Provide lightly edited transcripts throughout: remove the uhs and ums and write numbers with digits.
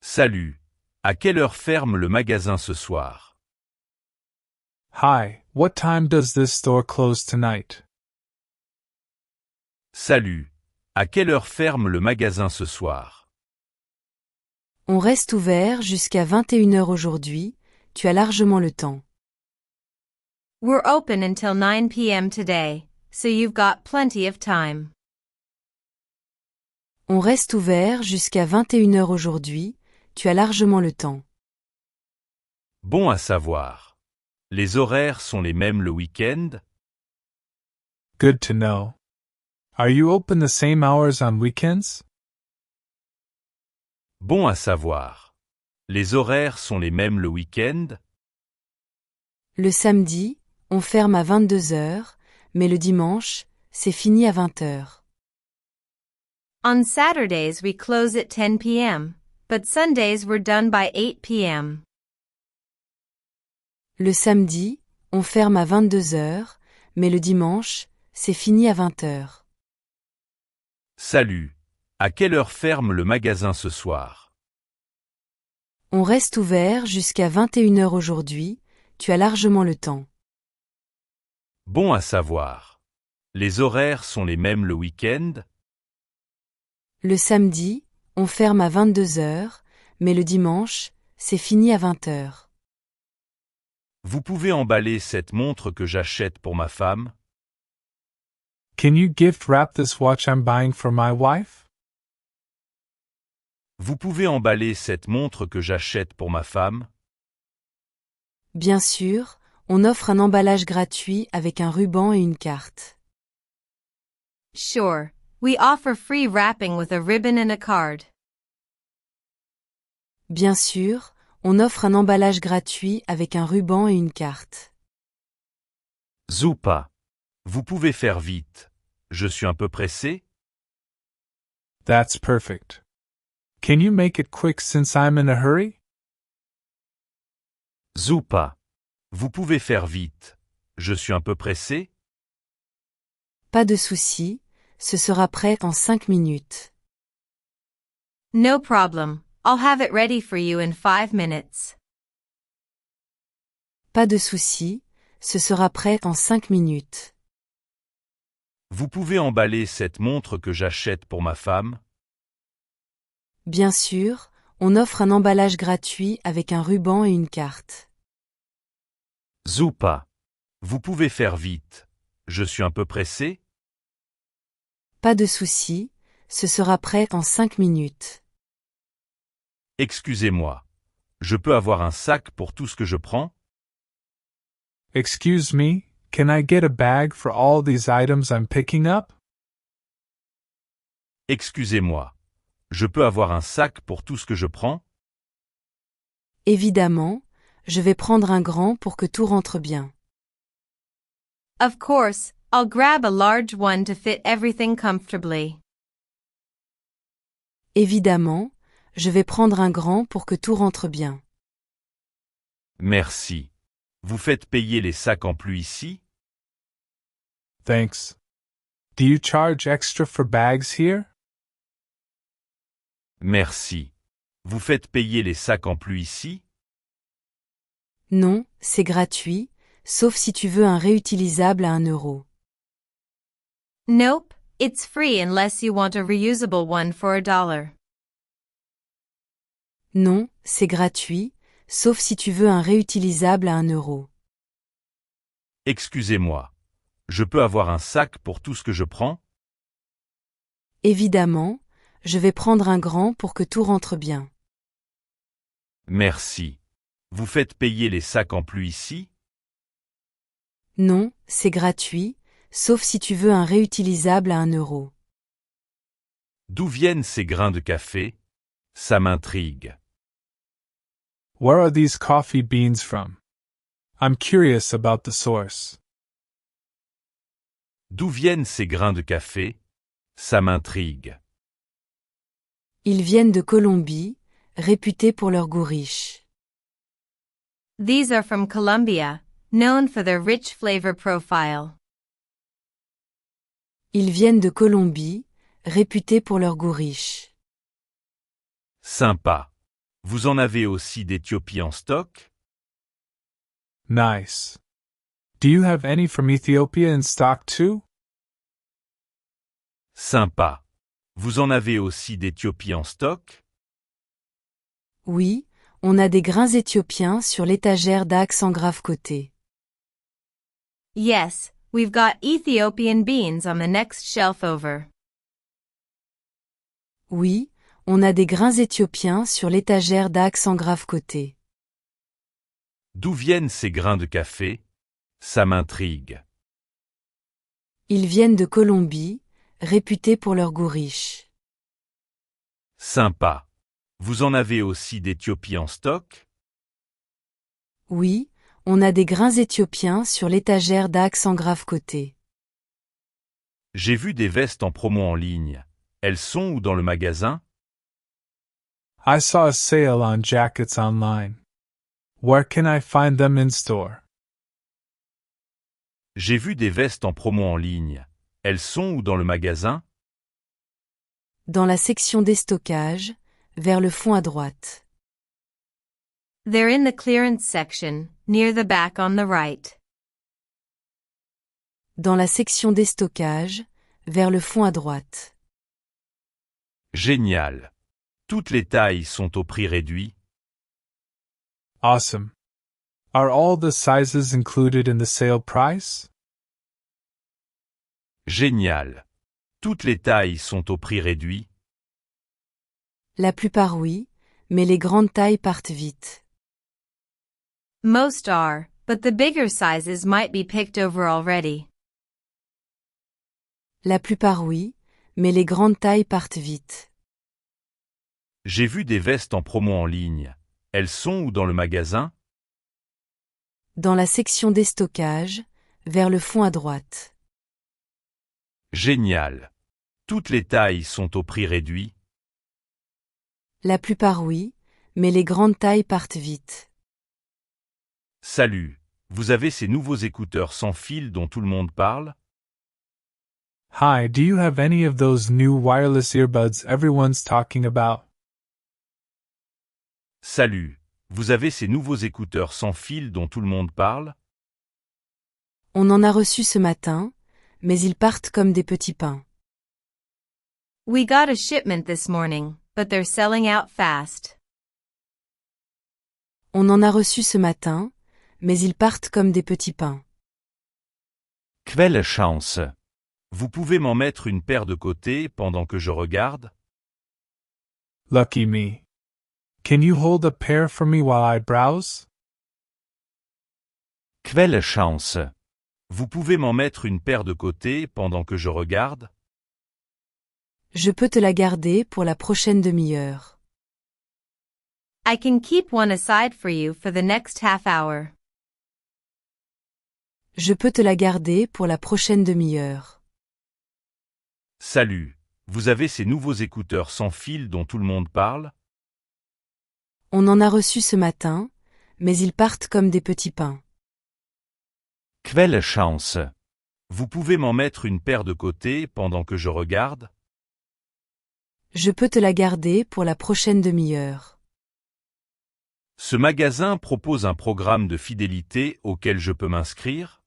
Salut. À quelle heure ferme le magasin ce soir? Hi, what time does this store close tonight? Salut. À quelle heure ferme le magasin ce soir? On reste ouvert jusqu'à 21h aujourd'hui, tu as largement le temps. We're open until 9 p.m. today, so you've got plenty of time. On reste ouvert jusqu'à 21h aujourd'hui, tu as largement le temps. Bon à savoir. Les horaires sont les mêmes le week-end? Good to know. Are you open the same hours on weekends? Bon à savoir. Les horaires sont les mêmes le week-end? Le samedi, on ferme à 22h, mais le dimanche, c'est fini à 20h. On Saturdays we close at 10 p.m., but Sundays we're done by 8 p.m. Le samedi, on ferme à 22h, mais le dimanche, c'est fini à 20h. Salut. À quelle heure ferme le magasin ce soir? On reste ouvert jusqu'à 21h aujourd'hui, tu as largement le temps. Bon à savoir. Les horaires sont les mêmes le week-end? Le samedi, on ferme à 22h, mais le dimanche, c'est fini à 20h. Vous pouvez emballer cette montre que j'achète pour ma femme? Can you gift wrap this watch I'm buying for my wife? Vous pouvez emballer cette montre que j'achète pour ma femme? Bien sûr, on offre un emballage gratuit avec un ruban et une carte. Sure, we offer free wrapping with a ribbon and a card. Bien sûr, on offre un emballage gratuit avec un ruban et une carte. Super. Vous pouvez faire vite. Je suis un peu pressé? That's perfect. Can you make it quick since I'm in a hurry? Super. Vous pouvez faire vite. Je suis un peu pressé? Pas de souci, ce sera prêt en 5 minutes. No problem, I'll have it ready for you in 5 minutes. Pas de souci, ce sera prêt en 5 minutes. Vous pouvez emballer cette montre que j'achète pour ma femme? Bien sûr, on offre un emballage gratuit avec un ruban et une carte. Super. Vous pouvez faire vite. Je suis un peu pressé? Pas de souci, ce sera prêt en 5 minutes. Excusez-moi. Je peux avoir un sac pour tout ce que je prends? Excuse me, can I get a bag for all these items I'm picking up? Excusez-moi. Je peux avoir un sac pour tout ce que je prends? Évidemment, je vais prendre un grand pour que tout rentre bien. Of course, I'll grab a large one to fit everything comfortably. Évidemment, je vais prendre un grand pour que tout rentre bien. Merci. Vous faites payer les sacs en plus ici? Thanks. Do you charge extra for bags here? Merci. Vous faites payer les sacs en plus ici? Non, c'est gratuit, sauf si tu veux un réutilisable à 1 euro. Nope, it's free unless you want a reusable one for $1. Non, c'est gratuit, sauf si tu veux un réutilisable à 1 euro. Excusez-moi. Je peux avoir un sac pour tout ce que je prends? Évidemment, je vais prendre un grand pour que tout rentre bien. Merci. Vous faites payer les sacs en plus ici? Non, c'est gratuit, sauf si tu veux un réutilisable à 1 euro. D'où viennent ces grains de café? Ça m'intrigue. Where are these coffee beans from? I'm curious about the source. D'où viennent ces grains de café? Ça m'intrigue. Ils viennent de Colombie, réputés pour leur goût riche. These are from Colombia, known for their rich flavor profile. Ils viennent de Colombie, réputés pour leur goût riche. Sympa. Vous en avez aussi d'Éthiopie en stock? Nice. Do you have any from Ethiopia in stock too? Sympa. Vous en avez aussi d'Éthiopie en stock? Oui, on a des grains éthiopiens sur l'étagère d'Axe en grave côté. Yes, we've got Ethiopian beans on the next shelf over. Oui, on a des grains éthiopiens sur l'étagère d'Axe en grave côté. D'où viennent ces grains de café? Ça m'intrigue. Ils viennent de Colombie, réputés pour leur goût riche. Sympa. Vous en avez aussi d'Éthiopie en stock? Oui, on a des grains éthiopiens sur l'étagère d'Axe en grave côté. J'ai vu des vestes en promo en ligne. Elles sont où dans le magasin? I saw a sale on jackets online. Where can I find them in store? J'ai vu des vestes en promo en ligne. Elles sont où dans le magasin? Dans la section déstockage, vers le fond à droite. They're in the clearance section, near the back on the right. Dans la section déstockage, vers le fond à droite. Génial. Toutes les tailles sont au prix réduit. Awesome. Are all the sizes included in the sale price? Génial. Toutes les tailles sont au prix réduit. La plupart oui, mais les grandes tailles partent vite. Most are, but the bigger sizes might be picked over already. La plupart oui, mais les grandes tailles partent vite. J'ai vu des vestes en promo en ligne. Elles sont où dans le magasin? Dans la section déstockage, vers le fond à droite. Génial. Toutes les tailles sont au prix réduit. La plupart oui, mais les grandes tailles partent vite. Salut. Vous avez ces nouveaux écouteurs sans fil dont tout le monde parle? Hi, do you have any of those new wireless earbuds everyone's talking about? Salut. Vous avez ces nouveaux écouteurs sans fil dont tout le monde parle? On en a reçu ce matin, mais ils partent comme des petits pains. We got a shipment this morning, but they're selling out fast. On en a reçu ce matin, mais ils partent comme des petits pains. Quelle chance. Vous pouvez m'en mettre une paire de côté pendant que je regarde? Lucky me. Can you hold a pair for me while I browse? Quelle chance. Vous pouvez m'en mettre une paire de côté pendant que je regarde? Je peux te la garder pour la prochaine demi-heure. I can keep one aside for you for the next half hour. Je peux te la garder pour la prochaine demi-heure. Salut. Vous avez ces nouveaux écouteurs sans fil dont tout le monde parle? On en a reçu ce matin, mais ils partent comme des petits pains. Quelle chance. Vous pouvez m'en mettre une paire de côté pendant que je regarde? Je peux te la garder pour la prochaine demi-heure. Ce magasin propose un programme de fidélité auquel je peux m'inscrire?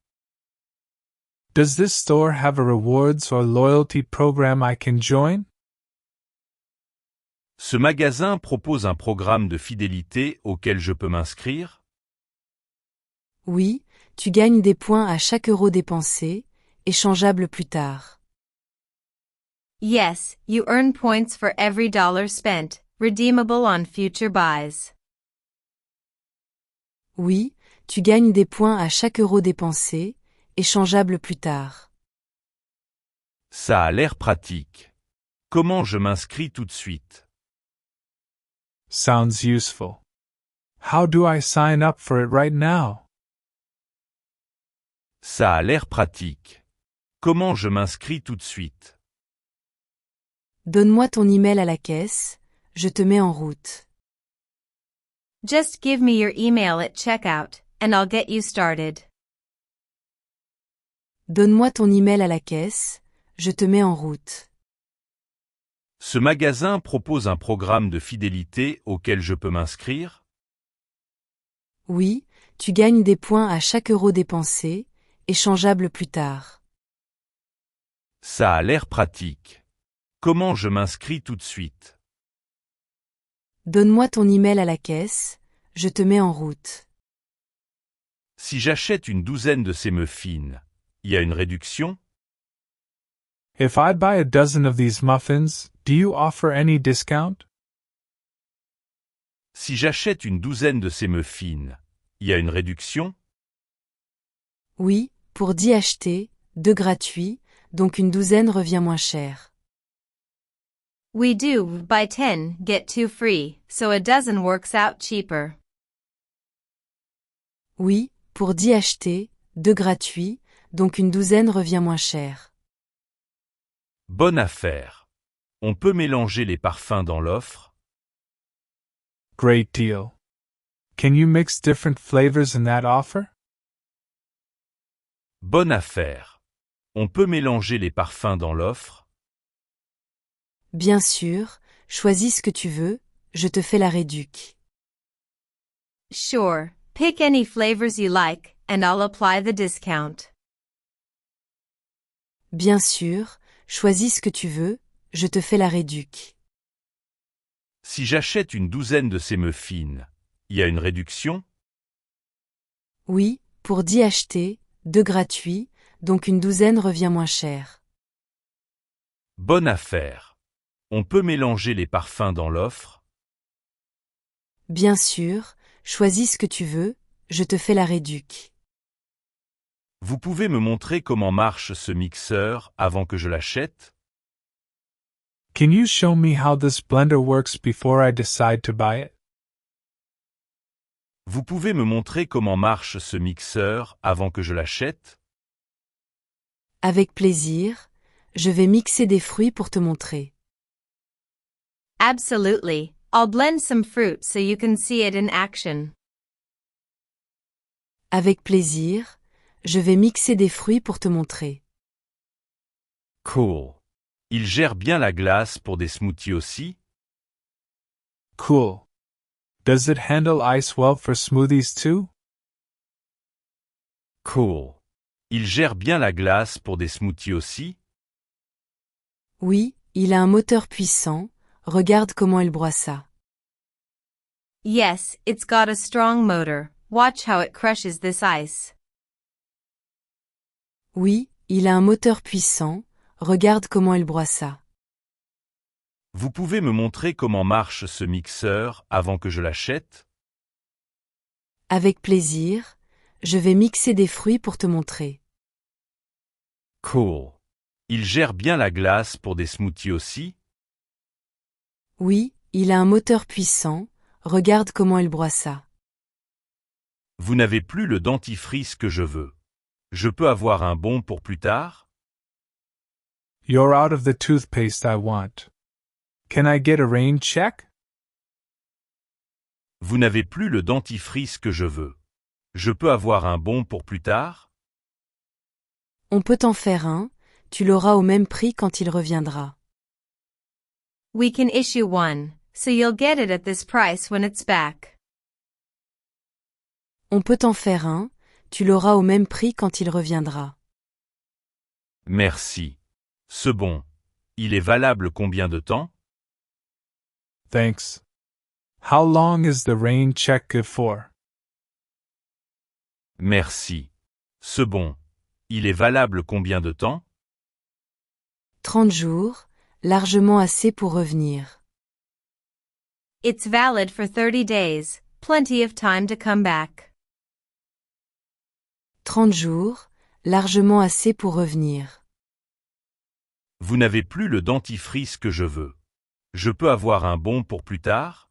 Does this store have a rewards or loyalty program I can join? Ce magasin propose un programme de fidélité auquel je peux m'inscrire? Oui, tu gagnes des points à chaque euro dépensé, échangeable plus tard. Yes, you earn points for every dollar spent, redeemable on future buys. Oui, tu gagnes des points à chaque euro dépensé, échangeable plus tard. Ça a l'air pratique. Comment je m'inscris tout de suite? Sounds useful. How do I sign up for it right now? Ça a l'air pratique. Comment je m'inscris tout de suite? Donne-moi ton email à la caisse, je te mets en route. Just give me your email at checkout, and I'll get you started. Donne-moi ton email à la caisse, je te mets en route. Ce magasin propose un programme de fidélité auquel je peux m'inscrire? Oui, tu gagnes des points à chaque euro dépensé, échangeable plus tard. Ça a l'air pratique. Comment je m'inscris tout de suite? Donne-moi ton email à la caisse, je te mets en route. Si j'achète une douzaine de ces muffins, y a une réduction? If I buy a dozen of these muffins, do you offer any discount? Si j'achète une douzaine de ces muffins, y a une réduction? Oui, pour 10 achetés, 2 gratuits, donc une douzaine revient moins cher. We do buy 10, get 2 free, so a dozen works out cheaper. Oui, pour 10 achetés, 2 gratuits, donc une douzaine revient moins cher. Bonne affaire. On peut mélanger les parfums dans l'offre? Great deal. Can you mix different flavors in that offer? Bonne affaire. On peut mélanger les parfums dans l'offre? Bien sûr, choisis ce que tu veux, je te fais la réduc. Sure, pick any flavors you like, and I'll apply the discount. Bien sûr, choisis ce que tu veux, je te fais la réduc. Si j'achète une douzaine de ces muffins, y a une réduction? Oui, pour 10 achetés, 2 gratuits, donc une douzaine revient moins cher. Bonne affaire. On peut mélanger les parfums dans l'offre? Bien sûr, choisis ce que tu veux, je te fais la réduc. Vous pouvez me montrer comment marche ce mixeur avant que je l'achète? Can you show me how this blender works before I decide to buy it? Vous pouvez me montrer comment marche ce mixeur avant que je l'achète? Avec plaisir, je vais mixer des fruits pour te montrer. Absolutely, I'll blend some fruit so you can see it in action. Avec plaisir, je vais mixer des fruits pour te montrer. Cool. Il gère bien la glace pour des smoothies aussi? Cool. Does it handle ice well for smoothies too? Cool. Il gère bien la glace pour des smoothies aussi? Oui, il a un moteur puissant, regarde comment il broie ça. Yes, it's got a strong motor. Watch how it crushes this ice. Oui, il a un moteur puissant, regarde comment il broie ça. Vous pouvez me montrer comment marche ce mixeur avant que je l'achète? Avec plaisir, je vais mixer des fruits pour te montrer. Cool. Il gère bien la glace pour des smoothies aussi? Oui, il a un moteur puissant, regarde comment il broie ça. Vous n'avez plus le dentifrice que je veux. Je peux avoir un bon pour plus tard? You're out of the toothpaste I want. Can I get a rain check? Vous n'avez plus le dentifrice que je veux. Je peux avoir un bon pour plus tard? On peut en faire un, tu l'auras au même prix quand il reviendra. We can issue one, so you'll get it at this price when it's back. On peut en faire un, tu l'auras au même prix quand il reviendra. Merci. Ce bon. Il est valable combien de temps? Thanks. How long is the rain check good for? Merci. Ce bon. Il est valable combien de temps? 30 jours, largement assez pour revenir. It's valid for 30 days, plenty of time to come back. 30 jours, largement assez pour revenir. Vous n'avez plus le dentifrice que je veux. Je peux avoir un bon pour plus tard?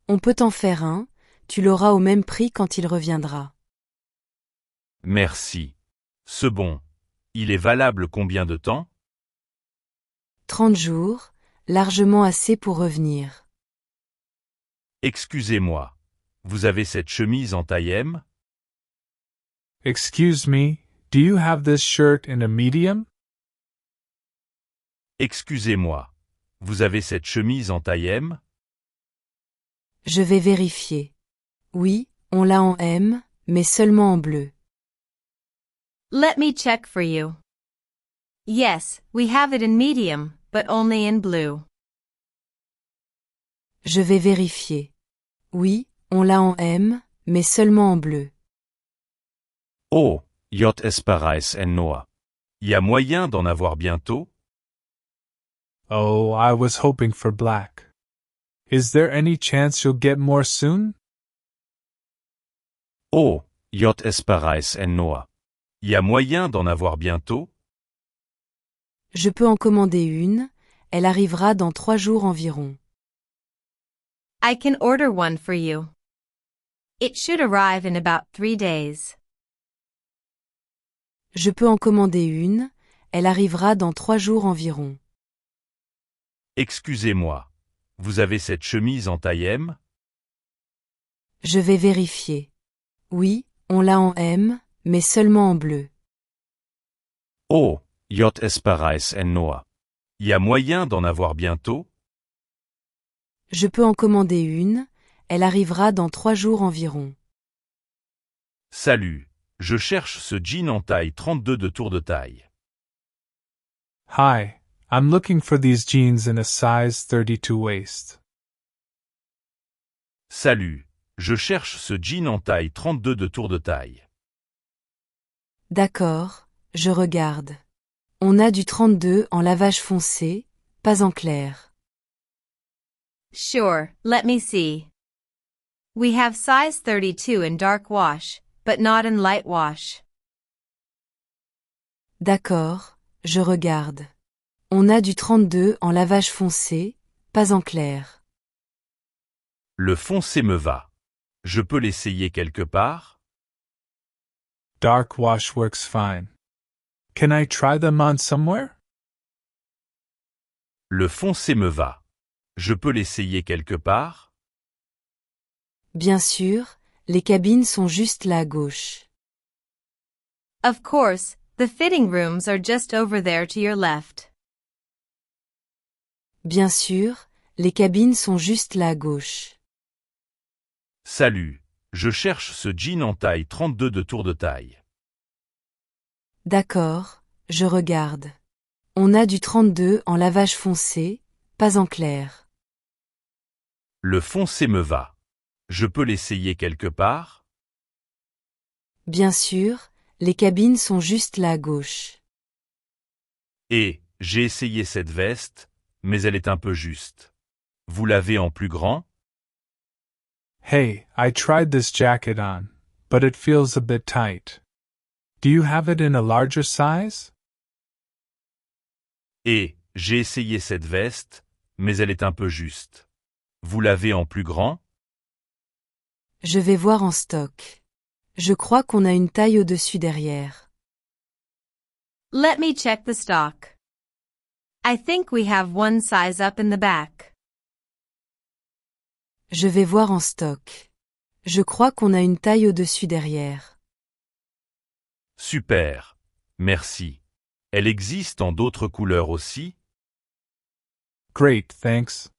On peut en faire un, tu l'auras au même prix quand il reviendra. Merci. Ce bon. Il est valable combien de temps? 30 jours, largement assez pour revenir. Excusez-moi. Vous avez cette chemise en taille M? Excuse me, do you have this shirt in a medium? Excusez-moi. Vous avez cette chemise en taille M? Je vais vérifier. Oui, on l'a en M, mais seulement en bleu. Let me check for you. Yes, we have it in medium, but only in blue. Je vais vérifier. Oui, on l'a en M, mais seulement en bleu. Oh, JS Parais en Noah. Y a moyen d'en avoir bientôt? Oh, I was hoping for black. Is there any chance you'll get more soon? Oh, JS Parais en Noah. Y a moyen d'en avoir bientôt? Je peux en commander une, elle arrivera dans 3 jours environ. I can order one for you. It should arrive in about 3 days. Je peux en commander une, elle arrivera dans 3 jours environ. Excusez-moi. Vous avez cette chemise en taille M? Je vais vérifier. Oui, on l'a en M, mais seulement en bleu. Oh, JS Parais en Noah. Y a moyen d'en avoir bientôt? Je peux en commander une, elle arrivera dans 3 jours environ. Salut, je cherche ce jean en taille 32 de tour de taille. Hi, I'm looking for these jeans in a size 32 waist. Salut, je cherche ce jean en taille 32 de tour de taille. D'accord, je regarde. On a du 32 en lavage foncé, pas en clair. Sure, let me see. We have size 32 in dark wash, but not in light wash. D'accord, je regarde. On a du 32 en lavage foncé, pas en clair. Le foncé me va. Je peux l'essayer quelque part? Dark wash works fine. Can I try them on somewhere? Le foncé me va. Je peux l'essayer quelque part? Bien sûr, les cabines sont juste là à gauche. Of course, the fitting rooms are just over there to your left. Bien sûr, les cabines sont juste là à gauche. Salut, je cherche ce jean en taille 32 de tour de taille. D'accord, je regarde. On a du 32 en lavage foncé, pas en clair. Le foncé me va. Je peux l'essayer quelque part? Bien sûr, les cabines sont juste là à gauche. Et, j'ai essayé cette veste, mais elle est un peu juste. Vous l'avez en plus grand? Hey, I tried this jacket on, but it feels a bit tight. Do you have it in a larger size? Et, j'ai essayé cette veste, mais elle est un peu juste. Vous l'avez en plus grand? Je vais voir en stock. Je crois qu'on a une taille au-dessus derrière. Let me check the stock. I think we have one size up in the back. Je vais voir en stock. Je crois qu'on a une taille au-dessus derrière. Super. Merci. Elle existe en d'autres couleurs aussi? Great, thanks.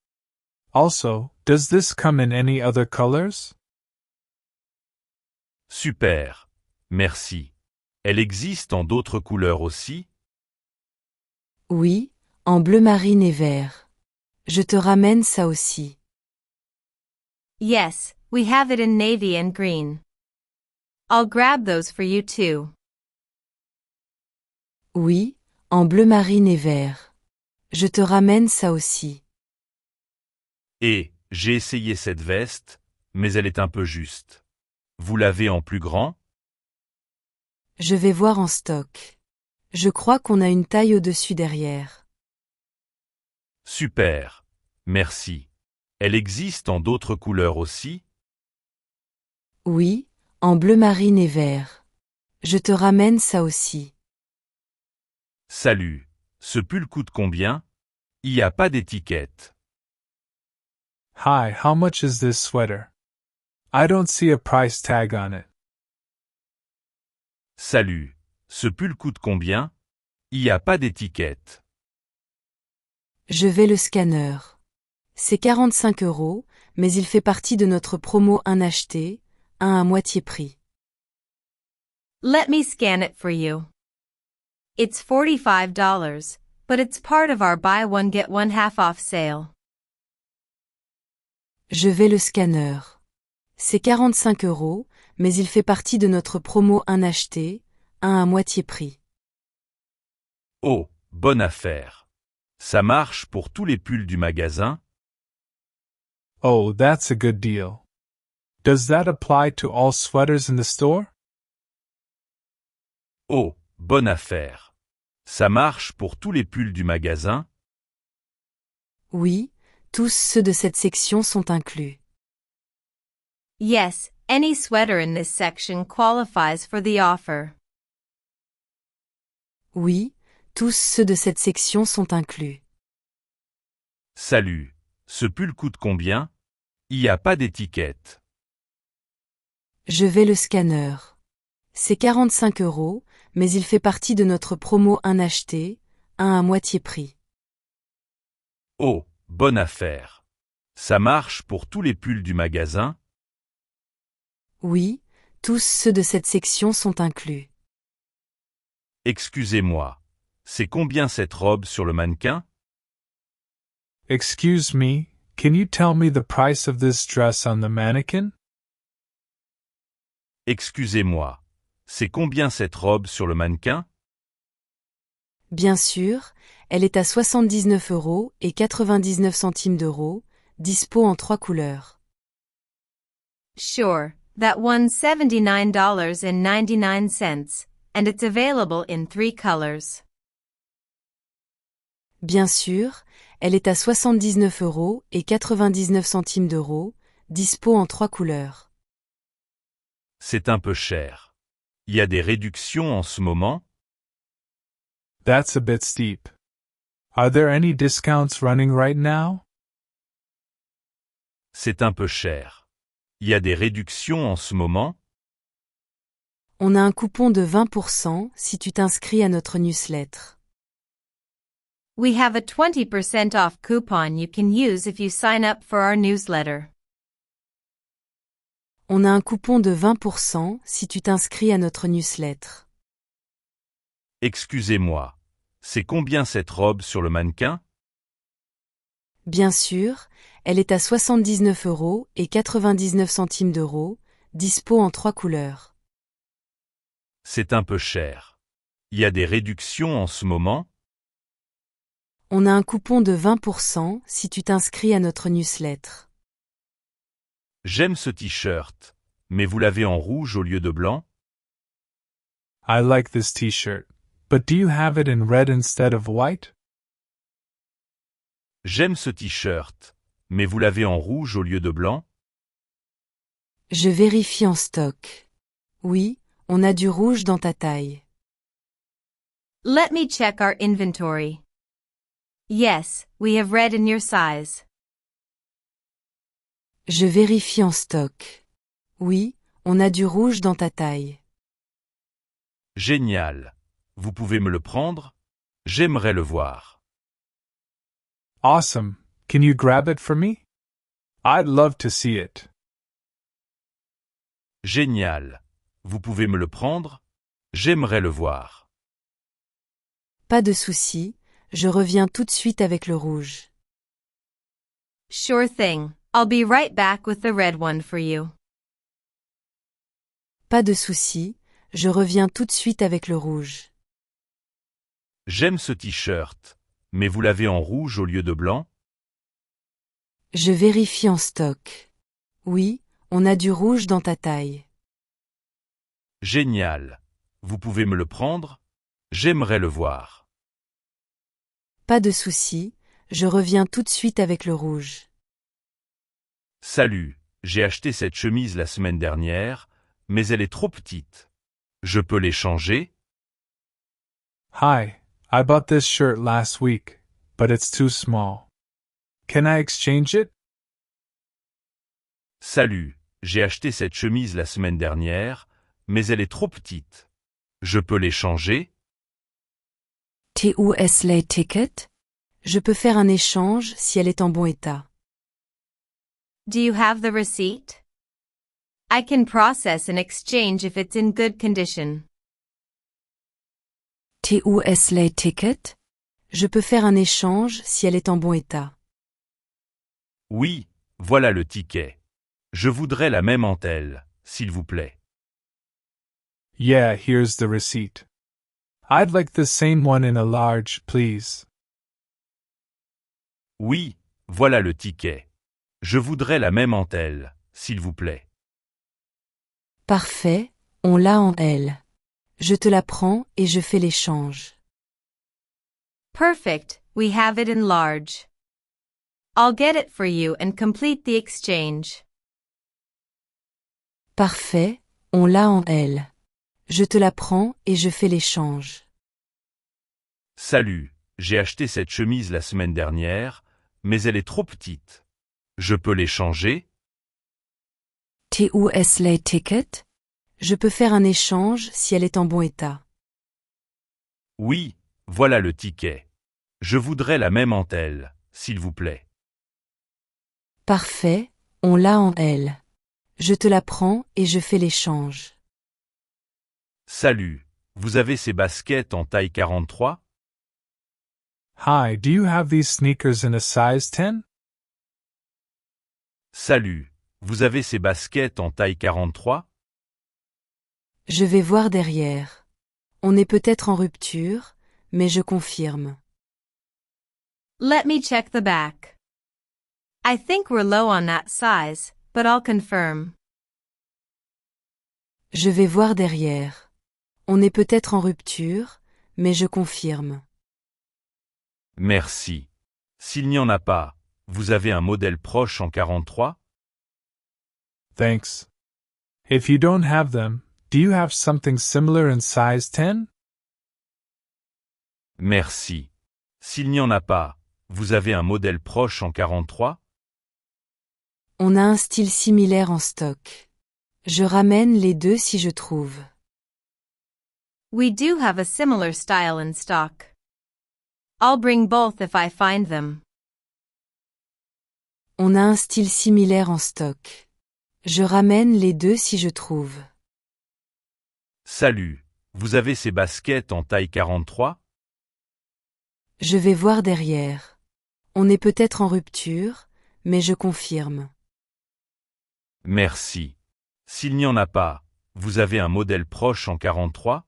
Also, does this come in any other colors? Super. Merci. Elle existe en d'autres couleurs aussi? Oui, en bleu marine et vert. Je te ramène ça aussi. Yes, we have it in navy and green. I'll grab those for you too. Oui, en bleu marine et vert. Je te ramène ça aussi. Et, j'ai essayé cette veste, mais elle est un peu juste. Vous l'avez en plus grand? Je vais voir en stock. Je crois qu'on a une taille au-dessus derrière. Super. Merci. Elle existe en d'autres couleurs aussi? Oui, en bleu marine et vert. Je te ramène ça aussi. Salut. Ce pull coûte combien? Il n'y a pas d'étiquette. Hi, how much is this sweater? I don't see a price tag on it. Salut. Ce pull coûte combien? Il n'y a pas d'étiquette. Je vais le scanner. C'est 45 €, mais il fait partie de notre promo un acheté, un à moitié prix. Let me scan it for you. It's $45, but it's part of our buy one get one half off sale. Je vais le scanner. C'est 45 €, mais il fait partie de notre promo un acheté, un à moitié prix. Oh, bonne affaire. Ça marche pour tous les pulls du magasin? Oh, that's a good deal. Does that apply to all sweaters in the store? Oh, bonne affaire. Ça marche pour tous les pulls du magasin? Oui, tous ceux de cette section sont inclus. Yes, any sweater in this section qualifies for the offer. Oui, tous ceux de cette section sont inclus. Salut. Ce pull coûte combien? Il n'y a pas d'étiquette. Je vais le scanner. C'est 45 €, mais il fait partie de notre promo un acheté, un à moitié prix. Oh, bonne affaire. Ça marche pour tous les pulls du magasin? Oui, tous ceux de cette section sont inclus. Excusez-moi. C'est combien cette robe sur le mannequin? Excuse me, can you tell me the price of this dress on the mannequin? Excusez-moi. C'est combien cette robe sur le mannequin? Bien sûr, elle est à 79,99 €, dispo en 3 couleurs. Sure, that one's $79.99, and it's available in 3 colors. Bien sûr, elle est à 79,99 €, dispo en 3 couleurs. C'est un peu cher. Il y a des réductions en ce moment? That's a bit steep. Are there any discounts running right now? C'est un peu cher. Il y a des réductions en ce moment? On a un coupon de 20% si tu t'inscris à notre newsletter. We have a 20% off coupon you can use if you sign up for our newsletter. On a un coupon de 20% si tu t'inscris à notre newsletter. Excusez-moi. C'est combien cette robe sur le mannequin? Bien sûr, elle est à 79,99 €, dispo en 3 couleurs. C'est un peu cher. Il y a des réductions en ce moment? On a un coupon de 20% si tu t'inscris à notre newsletter. J'aime ce t-shirt, mais vous l'avez en rouge au lieu de blanc? I like this t-shirt, but do you have it in red instead of white? J'aime ce t-shirt, mais vous l'avez en rouge au lieu de blanc? Je vérifie en stock. Oui, on a du rouge dans ta taille. Let me check our inventory. Yes, we have red in your size. Je vérifie en stock. Oui, on a du rouge dans ta taille. Génial. Vous pouvez me le prendre? J'aimerais le voir. Awesome. Can you grab it for me? I'd love to see it. Génial. Vous pouvez me le prendre? J'aimerais le voir. Pas de souci, je reviens tout de suite avec le rouge. Sure thing. I'll be right back with the red one for you. Pas de souci, je reviens tout de suite avec le rouge. J'aime ce t-shirt, mais vous l'avez en rouge au lieu de blanc? Je vérifie en stock. Oui, on a du rouge dans ta taille. Génial. Vous pouvez me le prendre? J'aimerais le voir. Pas de souci, je reviens tout de suite avec le rouge. Salut, j'ai acheté cette chemise la semaine dernière, mais elle est trop petite. Je peux l'échanger? Hi, I bought this shirt last week, but it's too small. Can I exchange it? Salut, j'ai acheté cette chemise la semaine dernière, mais elle est trop petite. Je peux l'échanger? TUS Late Ticket? Je peux faire un échange si elle est en bon état. Do you have the receipt? I can process an exchange if it's in good condition. TUS lay ticket? Je peux faire un échange si elle est en bon état. Oui, voilà le ticket. Je voudrais la même entelle, s'il vous plaît. Yeah, here's the receipt. I'd like the same one in a large, please. Oui, voilà le ticket. Je voudrais la même entelle, s'il vous plaît. Parfait, on l'a en L. Je te la prends et je fais l'échange. Perfect, we have it in large. I'll get it for you and complete the exchange. Parfait, on l'a en L. Je te la prends et je fais l'échange. Salut, j'ai acheté cette chemise la semaine dernière, mais elle est trop petite. Je peux l'échanger? TUS lay ticket? Je peux faire un échange si elle est en bon état. Oui, voilà le ticket. Je voudrais la même entelle, s'il vous plaît. Parfait, on l'a en L. Je te la prends et je fais l'échange. Salut, vous avez ces baskets en taille 43? Hi, do you have these sneakers in a size 10? Salut, vous avez ces baskets en taille 43? Je vais voir derrière. On est peut-être en rupture, mais je confirme. Let me check the back. I think we're low on that size, but I'll confirm. Je vais voir derrière. On est peut-être en rupture, mais je confirme. Merci. S'il n'y en a pas, vous avez un modèle proche en 43? Thanks. If you don't have them, do you have something similar in size 10? Merci. S'il n'y en a pas, vous avez un modèle proche en 43? On a un style similaire en stock. Je ramène les deux si je trouve. We do have a similar style in stock. I'll bring both if I find them. On a un style similaire en stock. Je ramène les deux si je trouve. Salut, vous avez ces baskets en taille 43? Je vais voir derrière. On est peut-être en rupture, mais je confirme. Merci. S'il n'y en a pas, vous avez un modèle proche en 43?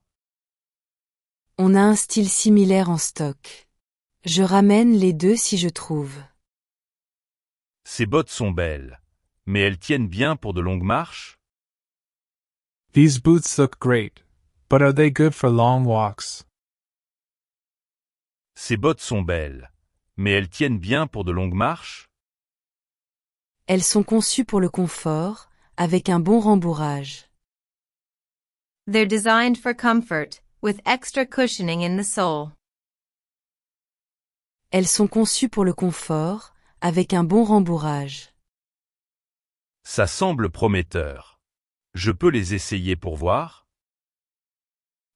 On a un style similaire en stock. Je ramène les deux si je trouve. Ces bottes sont belles, mais elles tiennent bien pour de longues marches? These boots look great, but are they good for long walks? Ces bottes sont belles, mais elles tiennent bien pour de longues marches? Elles sont conçues pour le confort, avec un bon rembourrage. They're designed for comfort, with extra cushioning in the sole. Elles sont conçues pour le confort, avec un bon rembourrage. Ça semble prometteur. Je peux les essayer pour voir?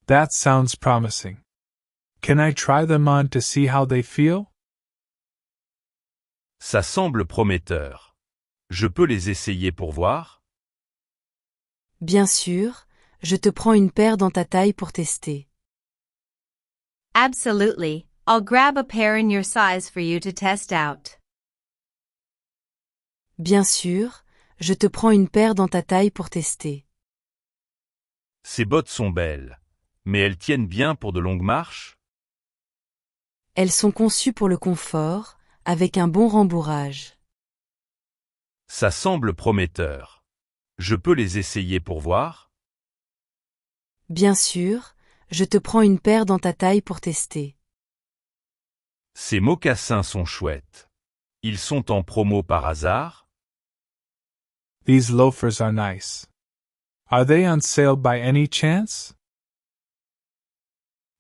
That sounds promising. Can I try them on to see how they feel? Ça semble prometteur. Je peux les essayer pour voir? Bien sûr, je te prends une paire dans ta taille pour tester. Absolutely, I'll grab a pair in your size for you to test out. Bien sûr, je te prends une paire dans ta taille pour tester. Ces bottes sont belles, mais elles tiennent bien pour de longues marches? Elles sont conçues pour le confort, avec un bon rembourrage. Ça semble prometteur. Je peux les essayer pour voir? Bien sûr, je te prends une paire dans ta taille pour tester. Ces mocassins sont chouettes. Ils sont en promo par hasard? These loafers are nice. Are they on sale by any chance?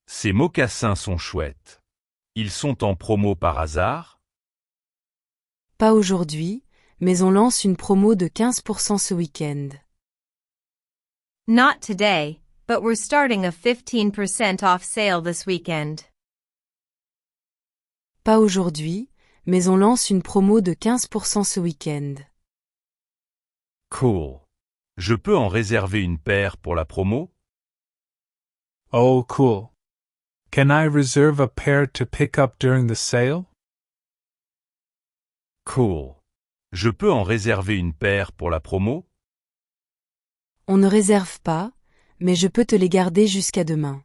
Ces mocassins sont chouettes. Ils sont en promo par hasard? Pas aujourd'hui, mais on lance une promo de 15% ce week-end. Not today, but we're starting a 15% off sale this weekend. Pas aujourd'hui, mais on lance une promo de 15% ce week-end. Cool. Je peux en réserver une paire pour la promo? Oh, cool. Can I reserve a pair to pick up during the sale? Cool. Je peux en réserver une paire pour la promo? On ne réserve pas, mais je peux te les garder jusqu'à demain.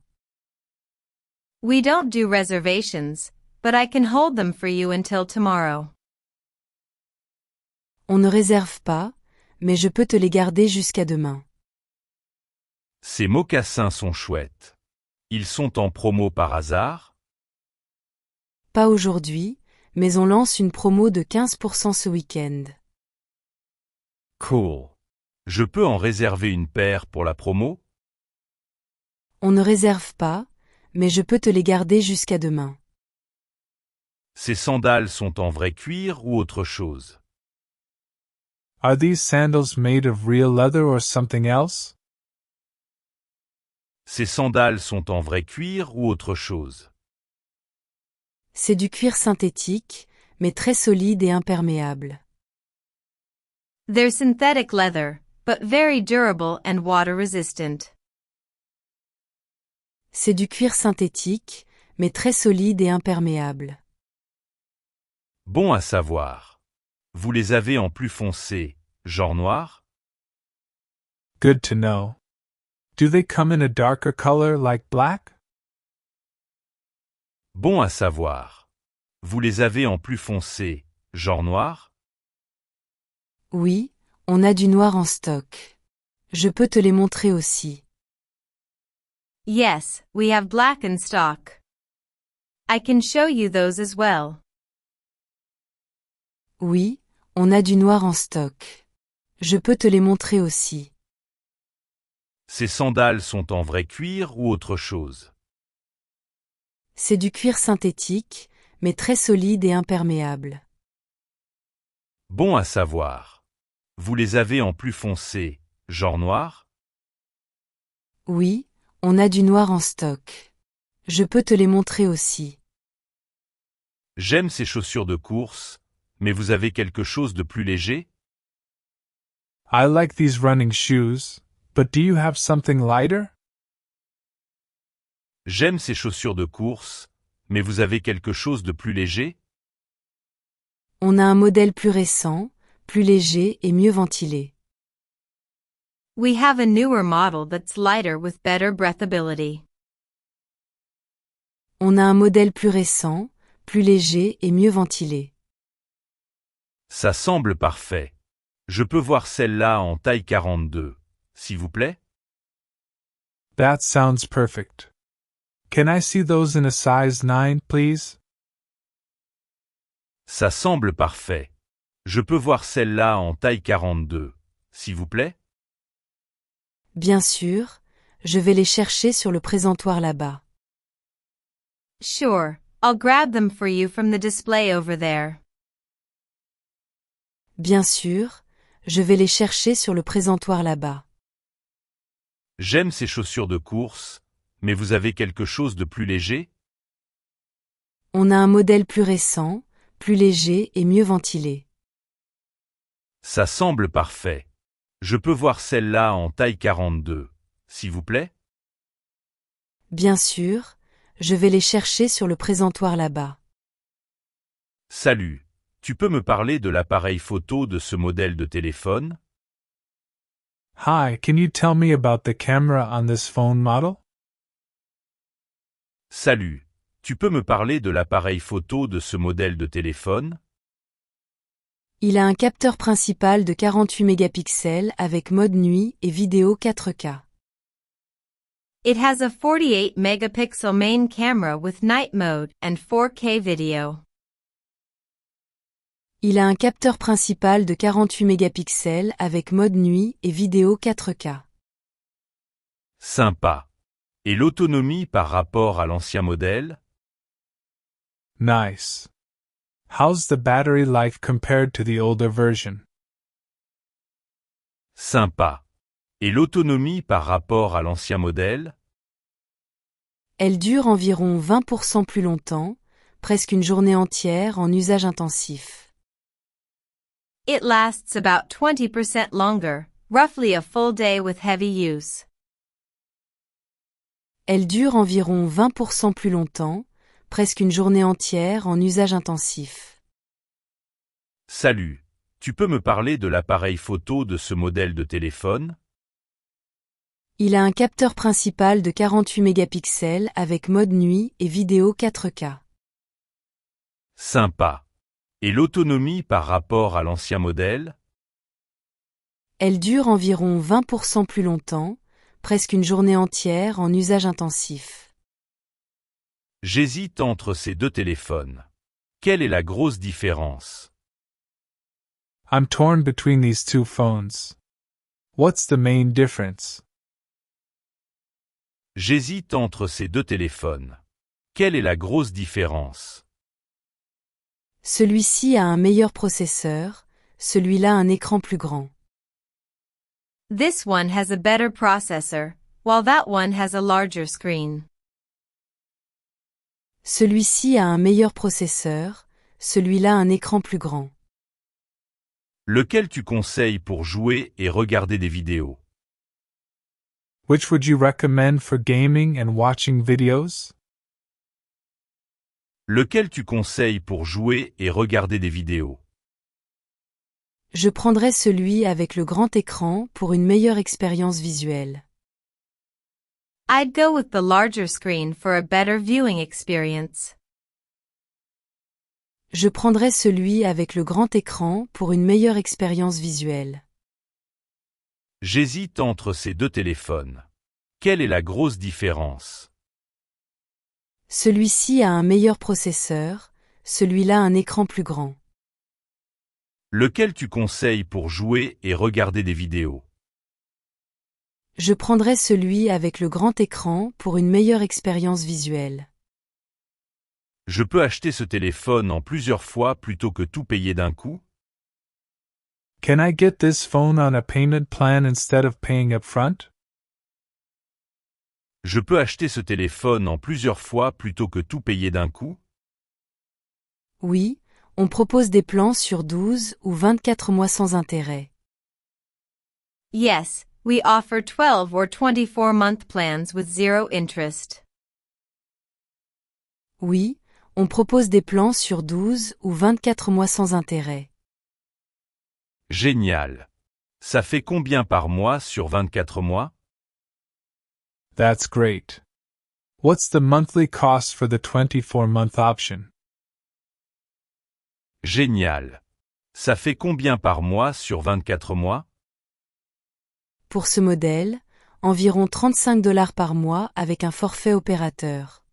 We don't do reservations, but I can hold them for you until tomorrow. On ne réserve pas, mais je peux te les garder jusqu'à demain. Ces mocassins sont chouettes. Ils sont en promo par hasard? Pas aujourd'hui, mais on lance une promo de 15% ce week-end. Cool. Je peux en réserver une paire pour la promo? On ne réserve pas, mais je peux te les garder jusqu'à demain. Ces sandales sont en vrai cuir ou autre chose? Are these sandals made of real leather or something else? Ces sandales sont en vrai cuir ou autre chose? C'est du cuir synthétique, mais très solide et imperméable. They're synthetic leather, but very durable and water resistant. C'est du cuir synthétique, mais très solide et imperméable. Bon à savoir. Vous les avez en plus foncé, genre noir? Good to know. Do they come in a darker color like black? Bon à savoir. Vous les avez en plus foncé, genre noir? Oui, on a du noir en stock. Je peux te les montrer aussi. Yes, we have black in stock. I can show you those as well. Oui, on a du noir en stock. Je peux te les montrer aussi. Ces sandales sont en vrai cuir ou autre chose? C'est du cuir synthétique, mais très solide et imperméable. Bon à savoir. Vous les avez en plus foncé, genre noir? Oui, on a du noir en stock. Je peux te les montrer aussi. J'aime ces chaussures de course, mais vous avez quelque chose de plus léger? I like these running shoes, but do you have something lighter? J'aime ces chaussures de course, mais vous avez quelque chose de plus léger? On a un modèle plus récent, plus léger et mieux ventilé. We have a newer model that's lighter with better breathability. On a un modèle plus récent, plus léger et mieux ventilé. Ça semble parfait. Je peux voir celle-là en taille 42, s'il vous plaît? That sounds perfect. Can I see those in a size 9, please? Ça semble parfait. Je peux voir celle-là en taille 42, s'il vous plaît? Bien sûr, je vais les chercher sur le présentoir là-bas. Sure, I'll grab them for you from the display over there. Bien sûr, je vais les chercher sur le présentoir là-bas. J'aime ces chaussures de course, mais vous avez quelque chose de plus léger? On a un modèle plus récent, plus léger et mieux ventilé. Ça semble parfait. Je peux voir celle-là en taille 42, s'il vous plaît? Bien sûr, je vais les chercher sur le présentoir là-bas. Salut, tu peux me parler de l'appareil photo de ce modèle de téléphone? Hi, can you tell me about the camera on this phone model? Salut, tu peux me parler de l'appareil photo de ce modèle de téléphone? Il a un capteur principal de 48 mégapixels avec mode nuit et vidéo 4K. It has a 48 megapixel main camera with night mode and 4K video. Il a un capteur principal de 48 mégapixels avec mode nuit et vidéo 4K. Sympa. Et l'autonomie par rapport à l'ancien modèle? Nice. How's the battery life compared to the older version? Sympa. Et l'autonomie par rapport à l'ancien modèle? Elle dure environ 20% plus longtemps, presque une journée entière en usage intensif. It lasts about 20% longer, roughly a full day with heavy use. Elle dure environ 20% plus longtemps, presque une journée entière en usage intensif. Salut, tu peux me parler de l'appareil photo de ce modèle de téléphone? Il a un capteur principal de 48 mégapixels avec mode nuit et vidéo 4K. Sympa. Et l'autonomie par rapport à l'ancien modèle? Elle dure environ 20% plus longtemps, presque une journée entière en usage intensif. J'hésite entre ces deux téléphones. Quelle est la grosse différence? I'm torn between these two phones. What's the main difference? J'hésite entre ces deux téléphones. Quelle est la grosse différence? Celui-ci a un meilleur processeur, celui-là un écran plus grand. This one has a better processor, while that one has a larger screen. Celui-ci a un meilleur processeur, celui-là un écran plus grand. Lequel tu conseilles pour jouer et regarder des vidéos? Which would you recommend for gaming and watching videos? Lequel tu conseilles pour jouer et regarder des vidéos? Je prendrai celui avec le grand écran pour une meilleure expérience visuelle. I'd go with the larger screen for a better viewing experience. Je prendrai celui avec le grand écran pour une meilleure expérience visuelle. J'hésite entre ces deux téléphones. Quelle est la grosse différence? Celui-ci a un meilleur processeur, celui-là un écran plus grand. Lequel tu conseilles pour jouer et regarder des vidéos? Je prendrai celui avec le grand écran pour une meilleure expérience visuelle. Je peux acheter ce téléphone en plusieurs fois plutôt que tout payer d'un coup? Can I get this phone on a payment plan instead of paying upfront? Je peux acheter ce téléphone en plusieurs fois plutôt que tout payer d'un coup? Oui, on propose des plans sur 12 ou 24 mois sans intérêt. Yes, we offer 12 or 24-month plans with zero interest. Oui, on propose des plans sur 12 ou 24 mois sans intérêt. Génial. Ça fait combien par mois sur 24 mois? That's great. What's the monthly cost for the 24-month option? Génial. Ça fait combien par mois sur 24 mois? Pour ce modèle, environ $35 par mois avec un forfait opérateur.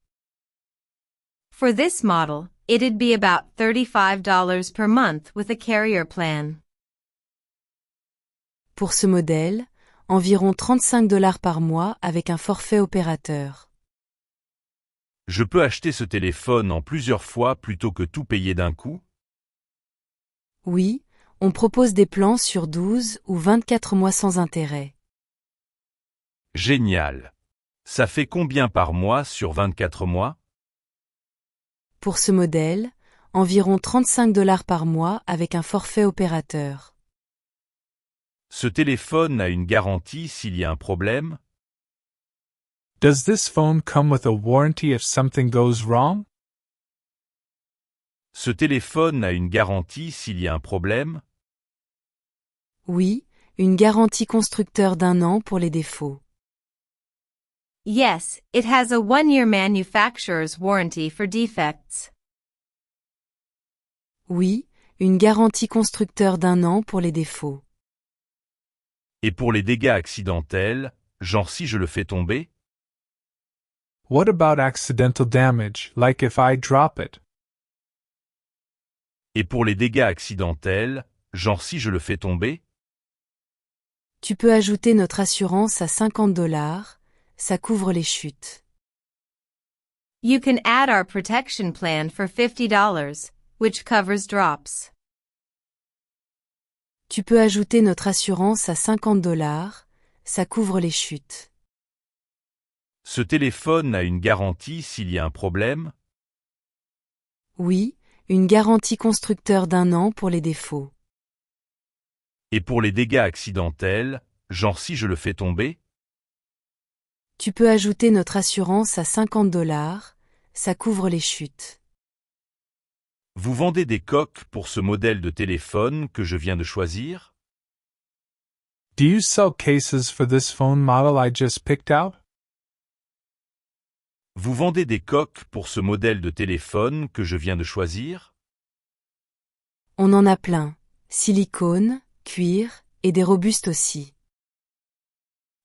For this model, it'd be about $35 per month with a carrier plan. Pour ce modèle, environ $35 par mois avec un forfait opérateur. Je peux acheter ce téléphone en plusieurs fois plutôt que tout payer d'un coup? Oui, on propose des plans sur 12 ou 24 mois sans intérêt. Génial. Ça fait combien par mois sur 24 mois? Pour ce modèle, environ $35 par mois avec un forfait opérateur. Ce téléphone a une garantie s'il y a un problème? Does this phone come with a warranty if something goes wrong? Ce téléphone a une garantie s'il y a un problème? Oui, une garantie constructeur d'1 an pour les défauts. Yes, it has a 1-year manufacturer's warranty for defects. Oui, une garantie constructeur d'1 an pour les défauts. Et pour les dégâts accidentels, genre si je le fais tomber? What about accidental damage, like if I drop it? Et pour les dégâts accidentels, genre si je le fais tomber? Tu peux ajouter notre assurance à $50, ça couvre les chutes. You can add our protection plan for $50, which covers drops. Tu peux ajouter notre assurance à $50, ça couvre les chutes. Ce téléphone a une garantie s'il y a un problème? Oui, une garantie constructeur d'1 an pour les défauts. Et pour les dégâts accidentels, genre si je le fais tomber? Tu peux ajouter notre assurance à $50, ça couvre les chutes. Vous vendez des coques pour ce modèle de téléphone que je viens de choisir? Do you sell cases for this phone model I just picked out? Vous vendez des coques pour ce modèle de téléphone que je viens de choisir? On en a plein. Silicone, cuir, et des robustes aussi.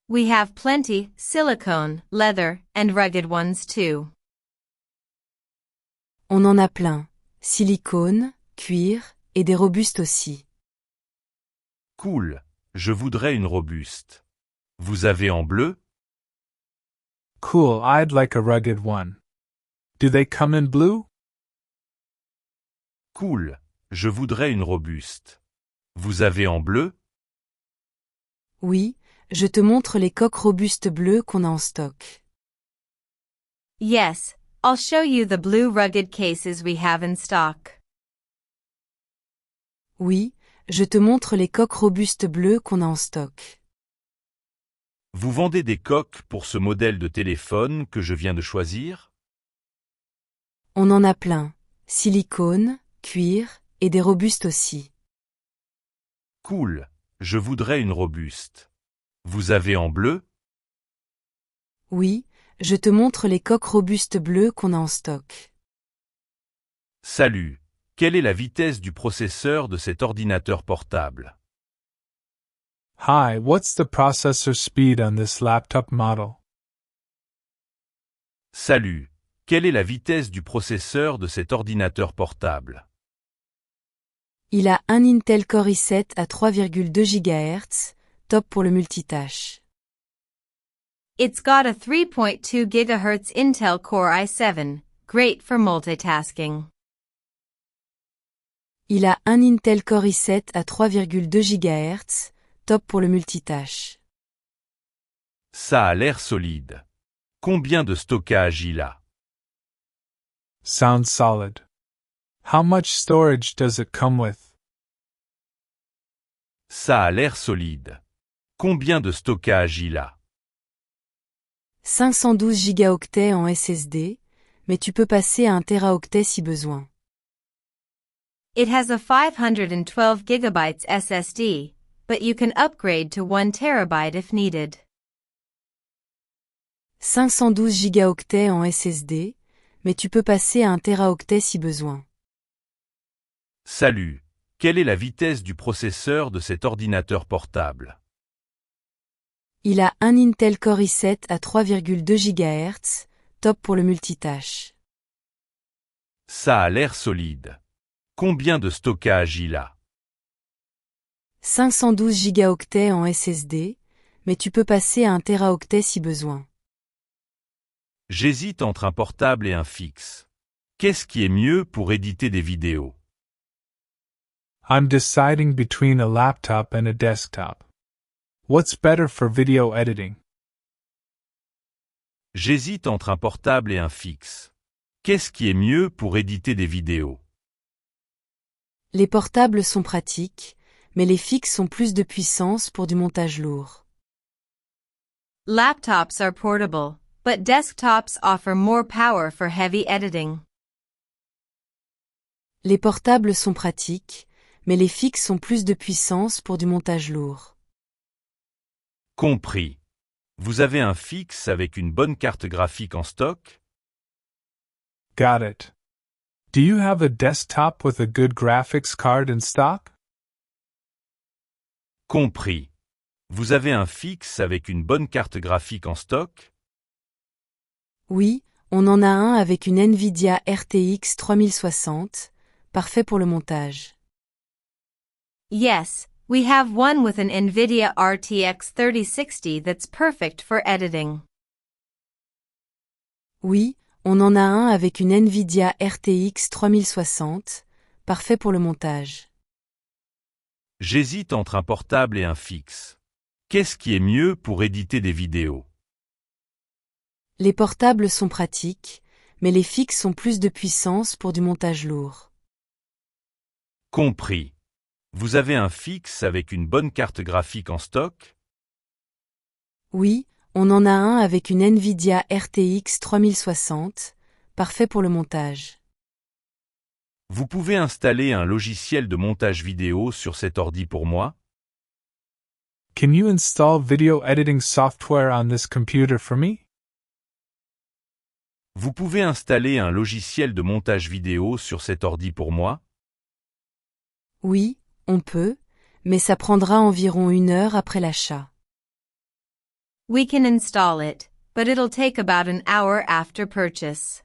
We have plenty, silicone, leather, and rugged ones too. On en a plein. Silicone, cuir, et des robustes aussi. Cool, je voudrais une robuste. Vous avez en bleu? Cool, I'd like a rugged one. Do they come in blue? Cool, je voudrais une robuste. Vous avez en bleu? Oui, je te montre les coques robustes bleues qu'on a en stock. Yes, I'll show you the blue rugged cases we have in stock. Oui, je te montre les coques robustes bleues qu'on a en stock. Vous vendez des coques pour ce modèle de téléphone que je viens de choisir? On en a plein. Silicone, cuir, et des robustes aussi. Cool, je voudrais une robuste. Vous avez en bleu? Oui, je te montre les coques robustes bleues qu'on a en stock. Salut, quelle est la vitesse du processeur de cet ordinateur portable? Hi, what's the processor speed on this laptop model? Salut, quelle est la vitesse du processeur de cet ordinateur portable? Il a un Intel Core i7 à 3,2 GHz, top pour le multitâche. It's got a 3.2 GHz Intel Core i7, great for multitasking. Il a un Intel Core i7 à 3,2 GHz, top pour le multitâche. Ça a l'air solide. Combien de stockage il a? Sounds solid. How much storage does it come with? Ça a l'air solide. Combien de stockage il a? 512 gigaoctets en SSD, mais tu peux passer à 1 teraoctet si besoin. It has a 512 GB SSD, but you can upgrade to 1 TB if needed. 512 gigaoctets en SSD, mais tu peux passer à 1 teraoctet si besoin. Salut, quelle est la vitesse du processeur de cet ordinateur portable? Il a un Intel Core i7 à 3,2 GHz, top pour le multitâche. Ça a l'air solide. Combien de stockage il a? 512 gigaoctets en SSD, mais tu peux passer à 1 teraoctet si besoin. J'hésite entre un portable et un fixe. Qu'est-ce qui est mieux pour éditer des vidéos? I'm deciding between a laptop and a desktop. What's better for video editing? J'hésite entre un portable et un fixe. Qu'est-ce qui est mieux pour éditer des vidéos? Les portables sont pratiques, mais les fixes ont plus de puissance pour du montage lourd. Laptops are portable, but desktops offer more power for heavy editing. Les portables sont pratiques, mais les fixes ont plus de puissance pour du montage lourd. Compris. Vous avez un fixe avec une bonne carte graphique en stock? Got it. Do you have a desktop with a good graphics card in stock? Compris. Vous avez un fixe avec une bonne carte graphique en stock? Oui, on en a un avec une Nvidia RTX 3060, parfait pour le montage. Yes, we have one with an NVIDIA RTX 3060 that's perfect for editing. Oui, on en a un avec une Nvidia RTX 3060, parfait pour le montage. J'hésite entre un portable et un fixe. Qu'est-ce qui est mieux pour éditer des vidéos? Les portables sont pratiques, mais les fixes ont plus de puissance pour du montage lourd. Compris. Vous avez un fixe avec une bonne carte graphique en stock? Oui, on en a un avec une Nvidia RTX 3060, parfait pour le montage. Vous pouvez installer un logiciel de montage vidéo sur cet ordi pour moi? Can you install video editing software on this computer for me? Vous pouvez installer un logiciel de montage vidéo sur cet ordi pour moi? Oui, on peut, mais ça prendra environ 1 heure après l'achat. We can install it, but it'll take about an hour after purchase.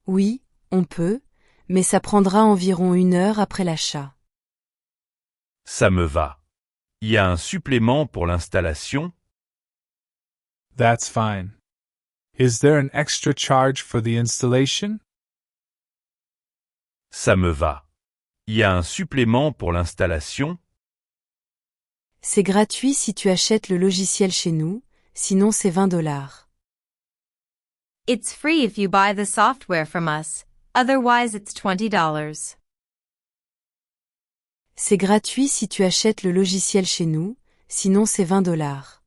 Oui, on peut, mais ça prendra environ 1 heure après l'achat. Ça me va. Il y a un supplément pour l'installation? That's fine. Is there an extra charge for the installation? Ça me va. Il y a un supplément pour l'installation? C'est gratuit si tu achètes le logiciel chez nous, sinon c'est $20. It's free if you buy the software from us, otherwise it's $20. C'est gratuit si tu achètes le logiciel chez nous, sinon c'est $20.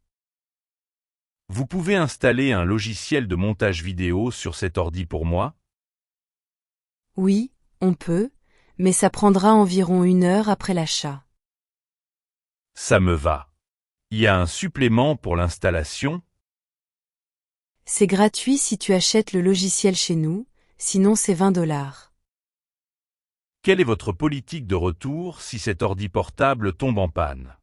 Vous pouvez installer un logiciel de montage vidéo sur cet ordi pour moi? Oui, on peut, mais ça prendra environ 1 heure après l'achat. Ça me va. Il y a un supplément pour l'installation? C'est gratuit si tu achètes le logiciel chez nous, sinon c'est $20. Quelle est votre politique de retour si cet ordi portable tombe en panne?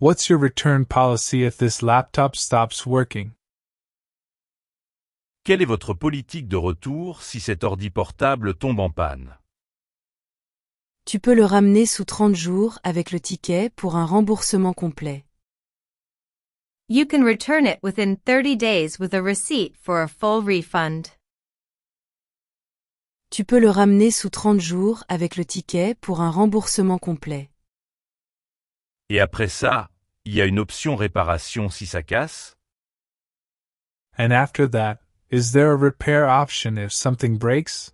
What's your return policy if this laptop stops working? Quelle est votre politique de retour si cet ordi portable tombe en panne? Tu peux le ramener sous 30 jours avec le ticket pour un remboursement complet. You can return it within 30 days with a receipt for a full refund. Tu peux le ramener sous 30 jours avec le ticket pour un remboursement complet. Et après ça, il y a une option réparation si ça casse? And after that, is there a repair option if something breaks?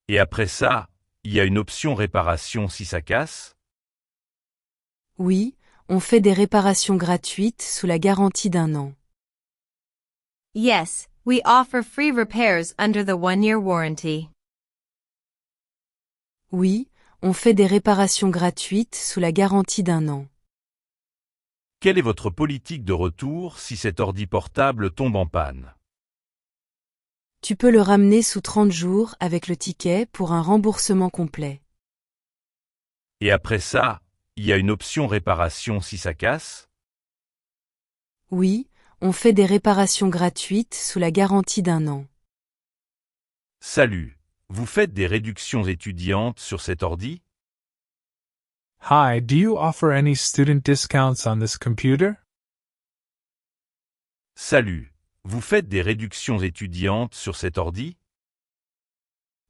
Et après ça, il y a une option réparation si ça casse? Oui, on fait des réparations gratuites sous la garantie d'1 an. Yes, we offer free repairs under the 1-year warranty. Oui, on fait des réparations gratuites sous la garantie d'1 an. Quelle est votre politique de retour si cet ordi portable tombe en panne? Tu peux le ramener sous 30 jours avec le ticket pour un remboursement complet. Et après ça, il y a une option réparation si ça casse? Oui, on fait des réparations gratuites sous la garantie d'1 an. Salut, vous faites des réductions étudiantes sur cet ordi? Hi, do you offer any student discounts on this computer? Salut, vous faites des réductions étudiantes sur cet ordi?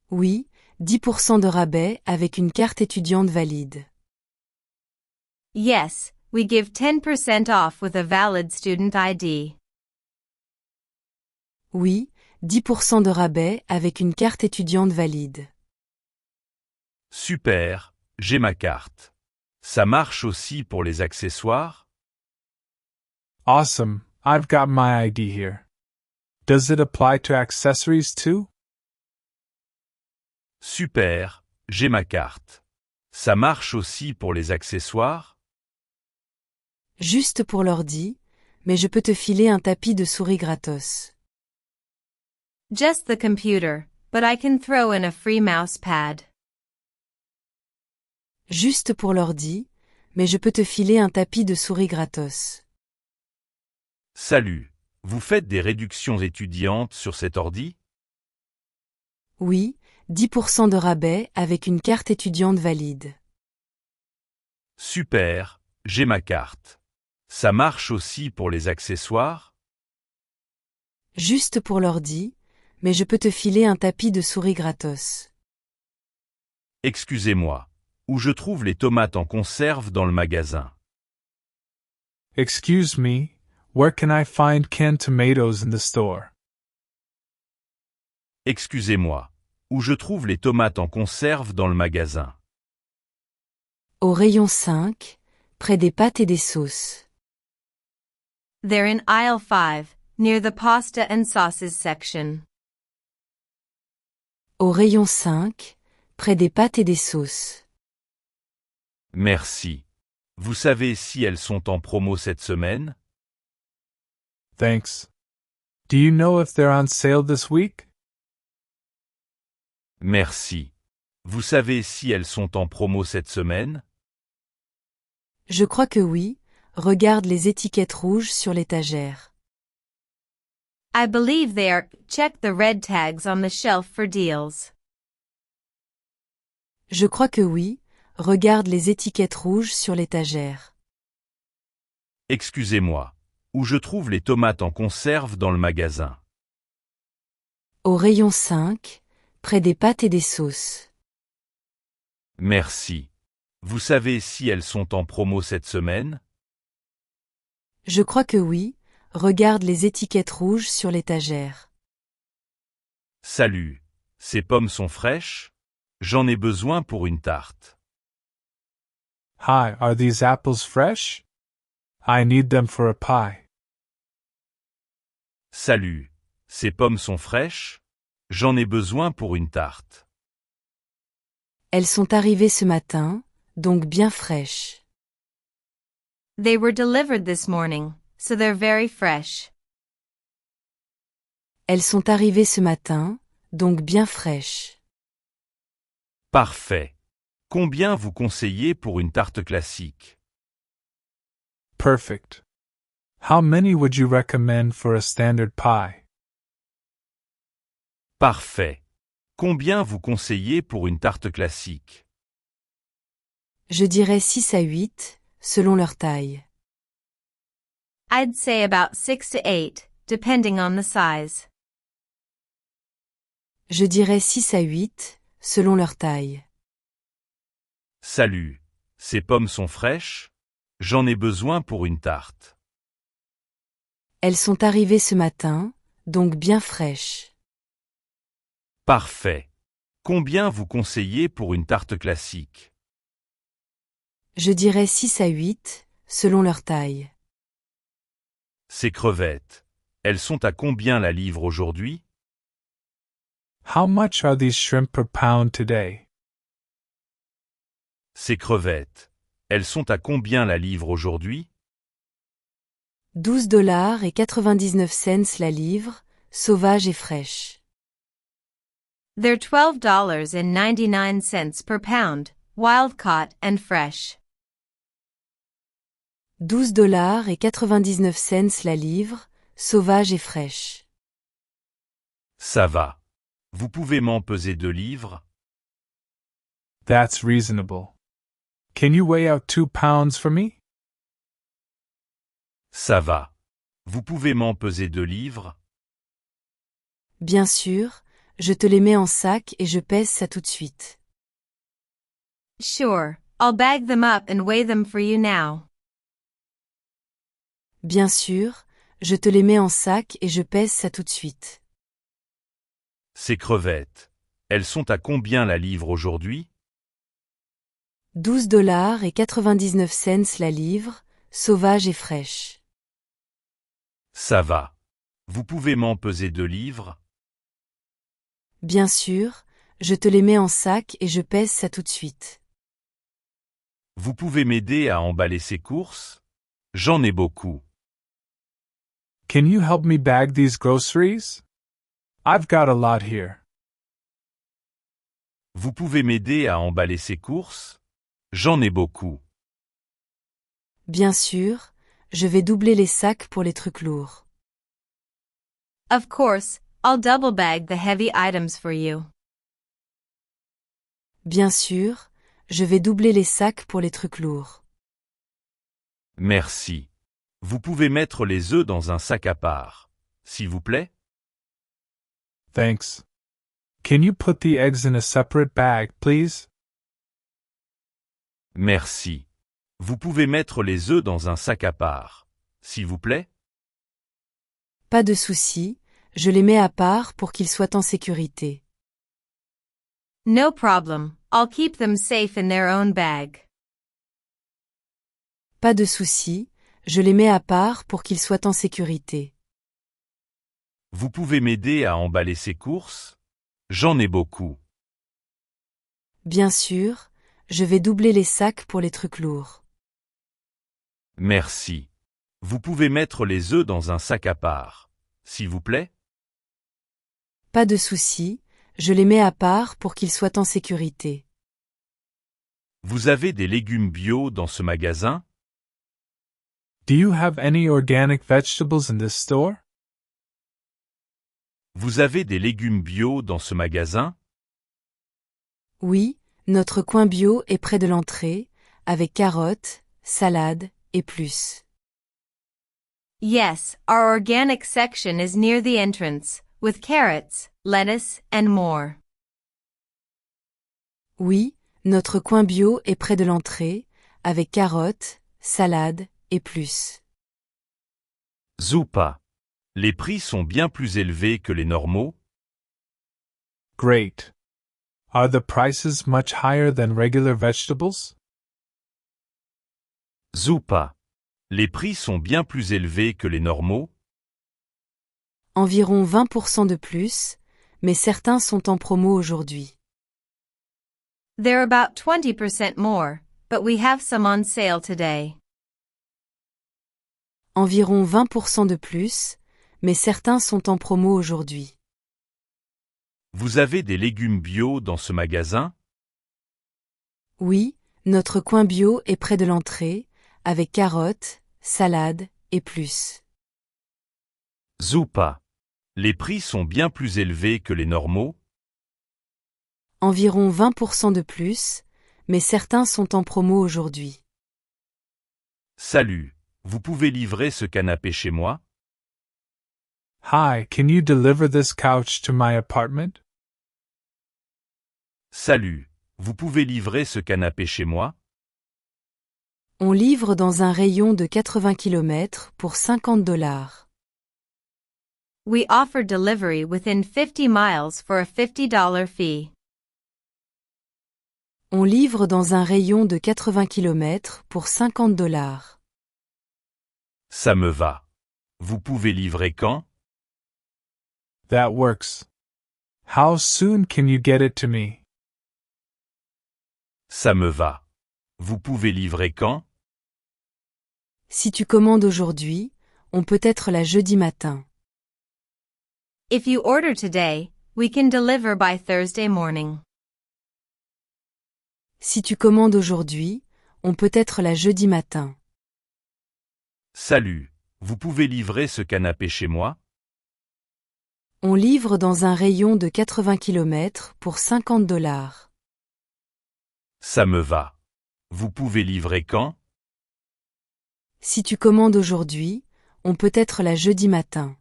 Oui, 10% de rabais avec une carte étudiante valide. Yes, we give 10% off with a valid student ID. Oui, 10% de rabais avec une carte étudiante valide. Super, j'ai ma carte. Ça marche aussi pour les accessoires? Awesome, I've got my ID here. Does it apply to accessories too? Super, j'ai ma carte. Ça marche aussi pour les accessoires? Juste pour l'ordi, mais je peux te filer un tapis de souris gratos. Just the computer, but I can throw in a free mouse pad. Juste pour l'ordi, mais je peux te filer un tapis de souris gratos. Salut, vous faites des réductions étudiantes sur cet ordi? Oui, 10% de rabais avec une carte étudiante valide. Super, j'ai ma carte. Ça marche aussi pour les accessoires? Juste pour l'ordi, mais je peux te filer un tapis de souris gratos. Excusez-moi, où je trouve les tomates en conserve dans le magasin? Excuse me, Where can I find canned tomatoes in the store? Excusez-moi. Où je trouve les tomates en conserve dans le magasin? Au rayon 5, près des pâtes et des sauces. They're in aisle 5, near the pasta and sauces section. Au rayon 5, près des pâtes et des sauces. Merci. Vous savez si elles sont en promo cette semaine? Thanks. Do you know if they're on sale this week? Merci. Vous savez si elles sont en promo cette semaine? Je crois que oui, regarde les étiquettes rouges sur l'étagère. I believe they are. Check the red tags on the shelf for deals. Je crois que oui, regarde les étiquettes rouges sur l'étagère. Excusez-moi. Où je trouve les tomates en conserve dans le magasin? Au rayon 5, près des pâtes et des sauces. Merci. Vous savez si elles sont en promo cette semaine? Je crois que oui, regarde les étiquettes rouges sur l'étagère. Salut. Ces pommes sont fraîches? J'en ai besoin pour une tarte. Hi, are these apples fresh? I need them for a pie. Salut. Ces pommes sont fraîches? J'en ai besoin pour une tarte. Elles sont arrivées ce matin, donc bien fraîches. They were delivered this morning, so they're very fresh. Elles sont arrivées ce matin, donc bien fraîches. Parfait. Combien vous conseillez pour une tarte classique? Perfect. How many would you recommend for a standard pie? Parfait. Combien vous conseillez pour une tarte classique? Je dirais 6 à 8, selon leur taille. I'd say about 6 to 8, depending on the size. Je dirais 6 à 8, selon leur taille. Salut. Ces pommes sont fraîches? J'en ai besoin pour une tarte. Elles sont arrivées ce matin, donc bien fraîches. Parfait. Combien vous conseillez pour une tarte classique? Je dirais 6 à 8, selon leur taille. Ces crevettes. Elles sont à combien la livre aujourd'hui? How much are these shrimp per pound today? Ces crevettes. Elles sont à combien la livre aujourd'hui? $12,99 la livre, sauvage et fraîche. They're $12.99 per pound, wild caught and fresh. $12,99 la livre, sauvage et fraîche. Ça va. Vous pouvez m'en peser 2 livres? That's reasonable. Can you weigh out 2 pounds for me? Ça va. Vous pouvez m'en peser 2 livres? Bien sûr, je te les mets en sac et je pèse ça tout de suite. Sure, I'll bag them up and weigh them for you now. Bien sûr, je te les mets en sac et je pèse ça tout de suite. Ces crevettes. Elles sont à combien la livre aujourd'hui? $12,99 la livre, sauvage et fraîche. Ça va. Vous pouvez m'en peser 2 livres? Bien sûr, je te les mets en sac et je pèse ça tout de suite. Vous pouvez m'aider à emballer ces courses? J'en ai beaucoup. Can you help me bag these groceries? I've got a lot here. Vous pouvez m'aider à emballer ces courses? J'en ai beaucoup. Bien sûr, je vais doubler les sacs pour les trucs lourds. Of course, I'll double bag the heavy items for you. Bien sûr, je vais doubler les sacs pour les trucs lourds. Merci. Vous pouvez mettre les œufs dans un sac à part, s'il vous plaît? Thanks. Can you put the eggs in a separate bag, please? Merci. Vous pouvez mettre les œufs dans un sac à part, s'il vous plaît? Pas de souci, je les mets à part pour qu'ils soient en sécurité. No problem, I'll keep them safe in their own bag. Pas de souci, je les mets à part pour qu'ils soient en sécurité. Vous pouvez m'aider à emballer ces courses? J'en ai beaucoup. Bien sûr, je vais doubler les sacs pour les trucs lourds. Merci. Vous pouvez mettre les œufs dans un sac à part, s'il vous plaît? Pas de souci, je les mets à part pour qu'ils soient en sécurité. Vous avez des légumes bio dans ce magasin? Do you have any organic vegetables in this store? Vous avez des légumes bio dans ce magasin? Oui, notre coin bio est près de l'entrée, avec carottes, salades et plus. Yes, our organic section is near the entrance, with carrots, lettuce, and more. Oui, notre coin bio est près de l'entrée, avec carottes, salades et plus. Super. Les prix sont bien plus élevés que les normaux? Great. Are the prices much higher than regular vegetables? Super. Les prix sont bien plus élevés que les normaux? Environ 20% de plus, mais certains sont en promo aujourd'hui. They're about 20% more, but we have some on sale today. Environ 20% de plus, mais certains sont en promo aujourd'hui. Vous avez des légumes bio dans ce magasin? Oui, notre coin bio est près de l'entrée, avec carottes, salades et plus. Super. Les prix sont bien plus élevés que les normaux? Environ 20% de plus, mais certains sont en promo aujourd'hui. Salut. Vous pouvez livrer ce canapé chez moi? Hi, can you deliver this couch to my apartment? Salut. Vous pouvez livrer ce canapé chez moi? On livre dans un rayon de 80 km pour $50. We offer delivery within 50 miles for a $50 fee. On livre dans un rayon de 80 km pour $50. Ça me va. Vous pouvez livrer quand? That works. How soon can you get it to me? Ça me va. Vous pouvez livrer quand? Si tu commandes aujourd'hui, on peut être là jeudi matin. If you order today, we can deliver by Thursday morning. Si tu commandes aujourd'hui, on peut être là jeudi matin. Salut. Vous pouvez livrer ce canapé chez moi? On livre dans un rayon de 80 km pour $50. Ça me va. Vous pouvez livrer quand? Si tu commandes aujourd'hui, on peut être là jeudi matin.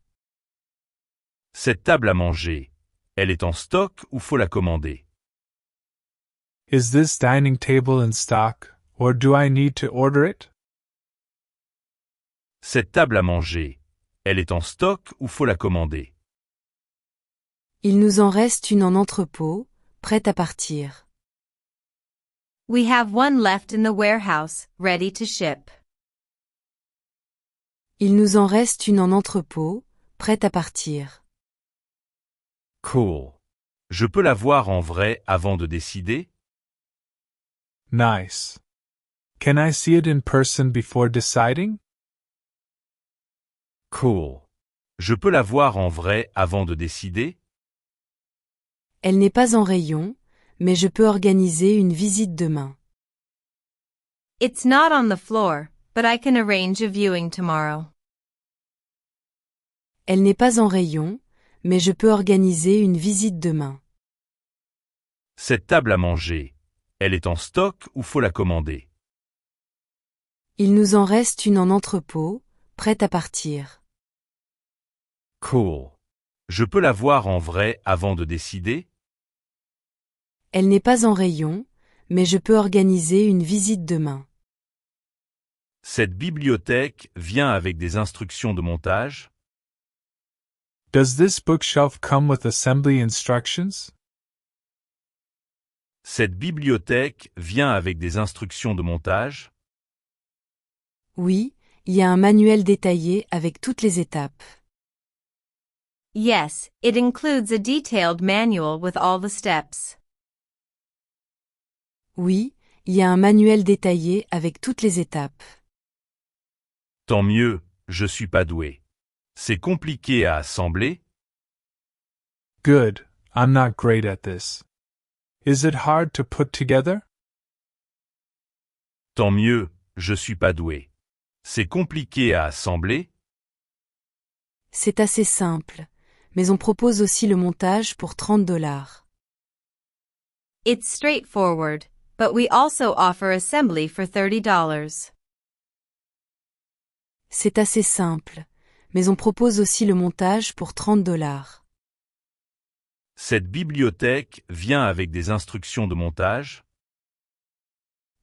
Cette table à manger, elle est en stock ou faut la commander? Is this dining table in stock, or do I need to order it? Cette table à manger, elle est en stock ou faut la commander? Il nous en reste une en entrepôt, prête à partir. We have one left in the warehouse, ready to ship. Il nous en reste une en entrepôt, prête à partir. Cool. Je peux la voir en vrai avant de décider? Nice. Can I see it in person before deciding? Cool. Je peux la voir en vrai avant de décider? Elle n'est pas en rayon, mais je peux organiser une visite demain. It's not on the floor, but I can arrange a viewing tomorrow. Elle n'est pas en rayon, mais je peux organiser une visite demain. Cette table à manger, elle est en stock ou faut la commander? Il nous en reste une en entrepôt, prête à partir. Cool. Je peux la voir en vrai avant de décider? Elle n'est pas en rayon, mais je peux organiser une visite demain. Cette bibliothèque vient avec des instructions de montage? Does this bookshelf come with assembly instructions? Cette bibliothèque vient avec des instructions de montage? Oui, il y a un manuel détaillé avec toutes les étapes. Yes, it includes a detailed manual with all the steps. Oui, il y a un manuel détaillé avec toutes les étapes. Tant mieux, je suis pas doué. C'est compliqué à assembler? Good, I'm not great at this. Is it hard to put together? Tant mieux, je suis pas doué. C'est compliqué à assembler? C'est assez simple, mais on propose aussi le montage pour $30. It's straightforward, but we also offer assembly for $30. C'est assez simple, mais on propose aussi le montage pour $30. Cette bibliothèque vient avec des instructions de montage?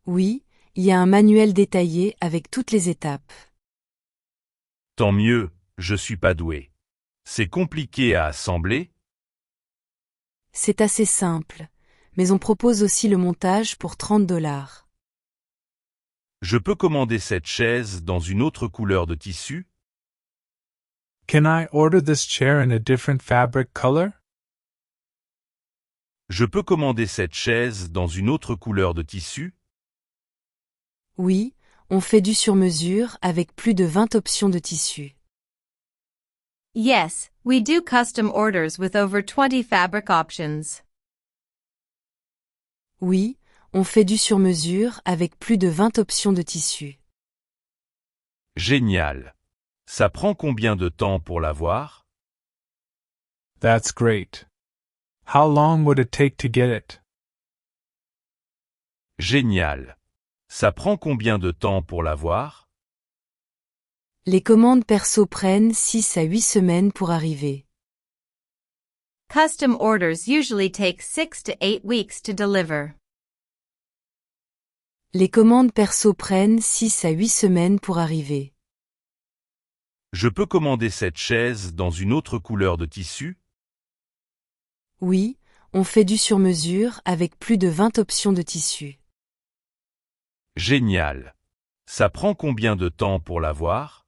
Oui, il y a un manuel détaillé avec toutes les étapes. Tant mieux, je suis pas doué. C'est compliqué à assembler? C'est assez simple, mais on propose aussi le montage pour $30. Je peux commander cette chaise dans une autre couleur de tissu? Can I order this chair in a different fabric color? Je peux commander cette chaise dans une autre couleur de tissu? Oui, on fait du sur-mesure avec plus de 20 options de tissu. Yes, we do custom orders with over 20 fabric options. Oui, on fait du sur-mesure avec plus de 20 options de tissu. Génial. Ça prend combien de temps pour l'avoir? That's great. How long would it take to get it? Génial. Ça prend combien de temps pour l'avoir? Les commandes perso prennent 6 à 8 semaines pour arriver. Custom orders usually take 6 to 8 weeks to deliver. Les commandes perso prennent 6 à 8 semaines pour arriver. Je peux commander cette chaise dans une autre couleur de tissu? Oui, on fait du sur-mesure avec plus de 20 options de tissu. Génial. Ça prend combien de temps pour l'avoir?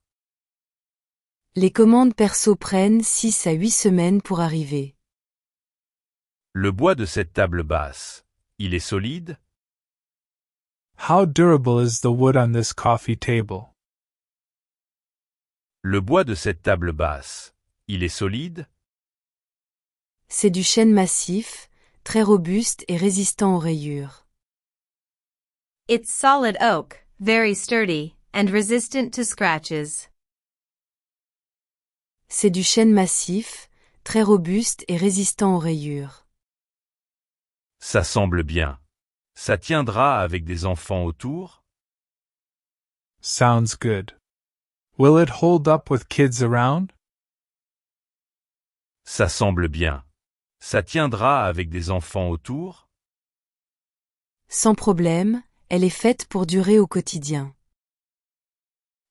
Les commandes perso prennent 6 à 8 semaines pour arriver. Le bois de cette table basse, il est solide? How durable is the wood on this coffee table? Le bois de cette table basse, il est solide? C'est du chêne massif, très robuste et résistant aux rayures. It's solid oak, very sturdy, and resistant to scratches. C'est du chêne massif, très robuste et résistant aux rayures. Ça semble bien. Ça tiendra avec des enfants autour? Sounds good. Will it hold up with kids around? Ça semble bien. Ça tiendra avec des enfants autour? Sans problème, elle est faite pour durer au quotidien.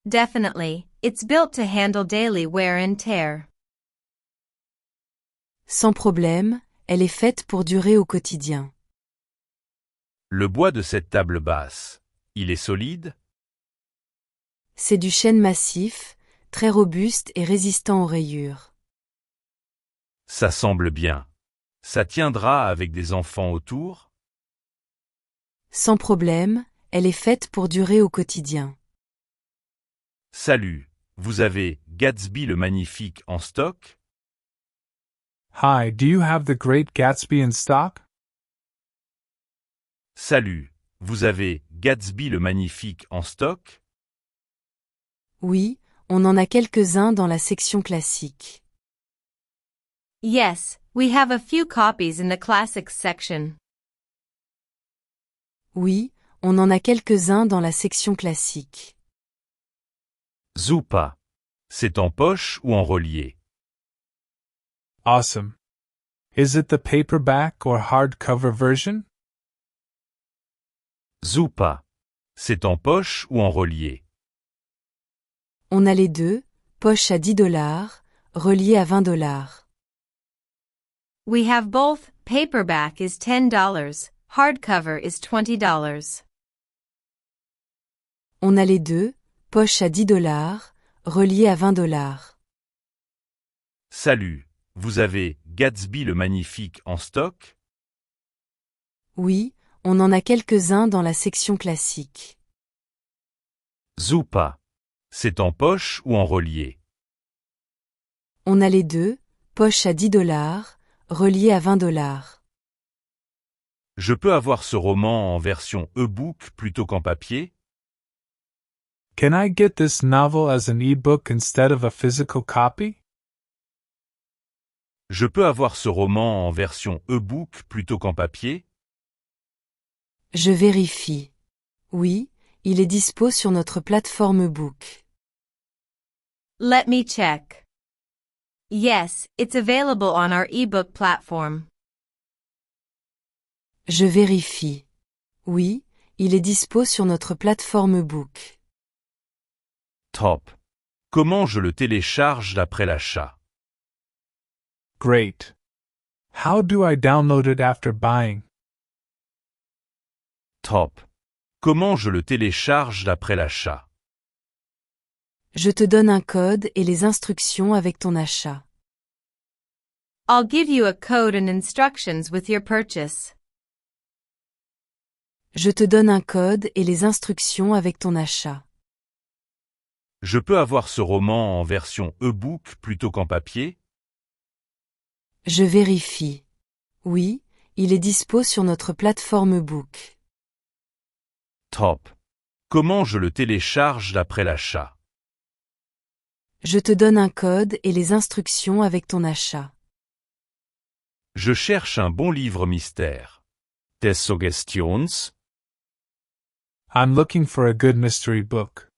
Definitely, it's built to handle daily wear and tear. Sans problème, elle est faite pour durer au quotidien. Le bois de cette table basse, il est solide? C'est du chêne massif, très robuste et résistant aux rayures. Ça semble bien. Ça tiendra avec des enfants autour? Sans problème, elle est faite pour durer au quotidien. Salut, vous avez Gatsby le Magnifique en stock? Hi, do you have the Great Gatsby in stock? Salut, vous avez Gatsby le Magnifique en stock? Oui, on en a quelques-uns dans la section classique. Yes, we have a few copies in the classics section. Oui, on en a quelques-uns dans la section classique. Super. C'est en poche ou en relié? Awesome. Is it the paperback or hardcover version? Super. C'est en poche ou en relié? On a les deux, poche à $10, relié à $20. We have both. Paperback is $10. Hardcover is $20. On a les deux, poche à $10, relié à $20. Salut, vous avez Gatsby le Magnifique en stock? Oui, on en a quelques-uns dans la section classique. Super. C'est en poche ou en relié? On a les deux, poche à $10, relié à $20. Je peux avoir ce roman en version e-book plutôt qu'en papier? Can I get this novel as an e-book instead of a physical copy? Je peux avoir ce roman en version e-book plutôt qu'en papier? Je vérifie. Oui, il est dispo sur notre plateforme Book. Let me check. Yes, it's available on our ebook platform. Je vérifie. Oui, il est dispo sur notre plateforme Book. Top. Comment je le télécharge après l'achat? Great. How do I download it after buying? Top. Comment je le télécharge après l'achat? Je te donne un code et les instructions avec ton achat. I'll give you a code and instructions with your purchase. Je te donne un code et les instructions avec ton achat. Je peux avoir ce roman en version e-book plutôt qu'en papier? Je vérifie. Oui, il est dispo sur notre plateforme Book. Top. Comment je le télécharge après l'achat? Je te donne un code et les instructions avec ton achat. Je cherche un bon livre mystère. Des Suggestions? I'm looking for a good mystery book.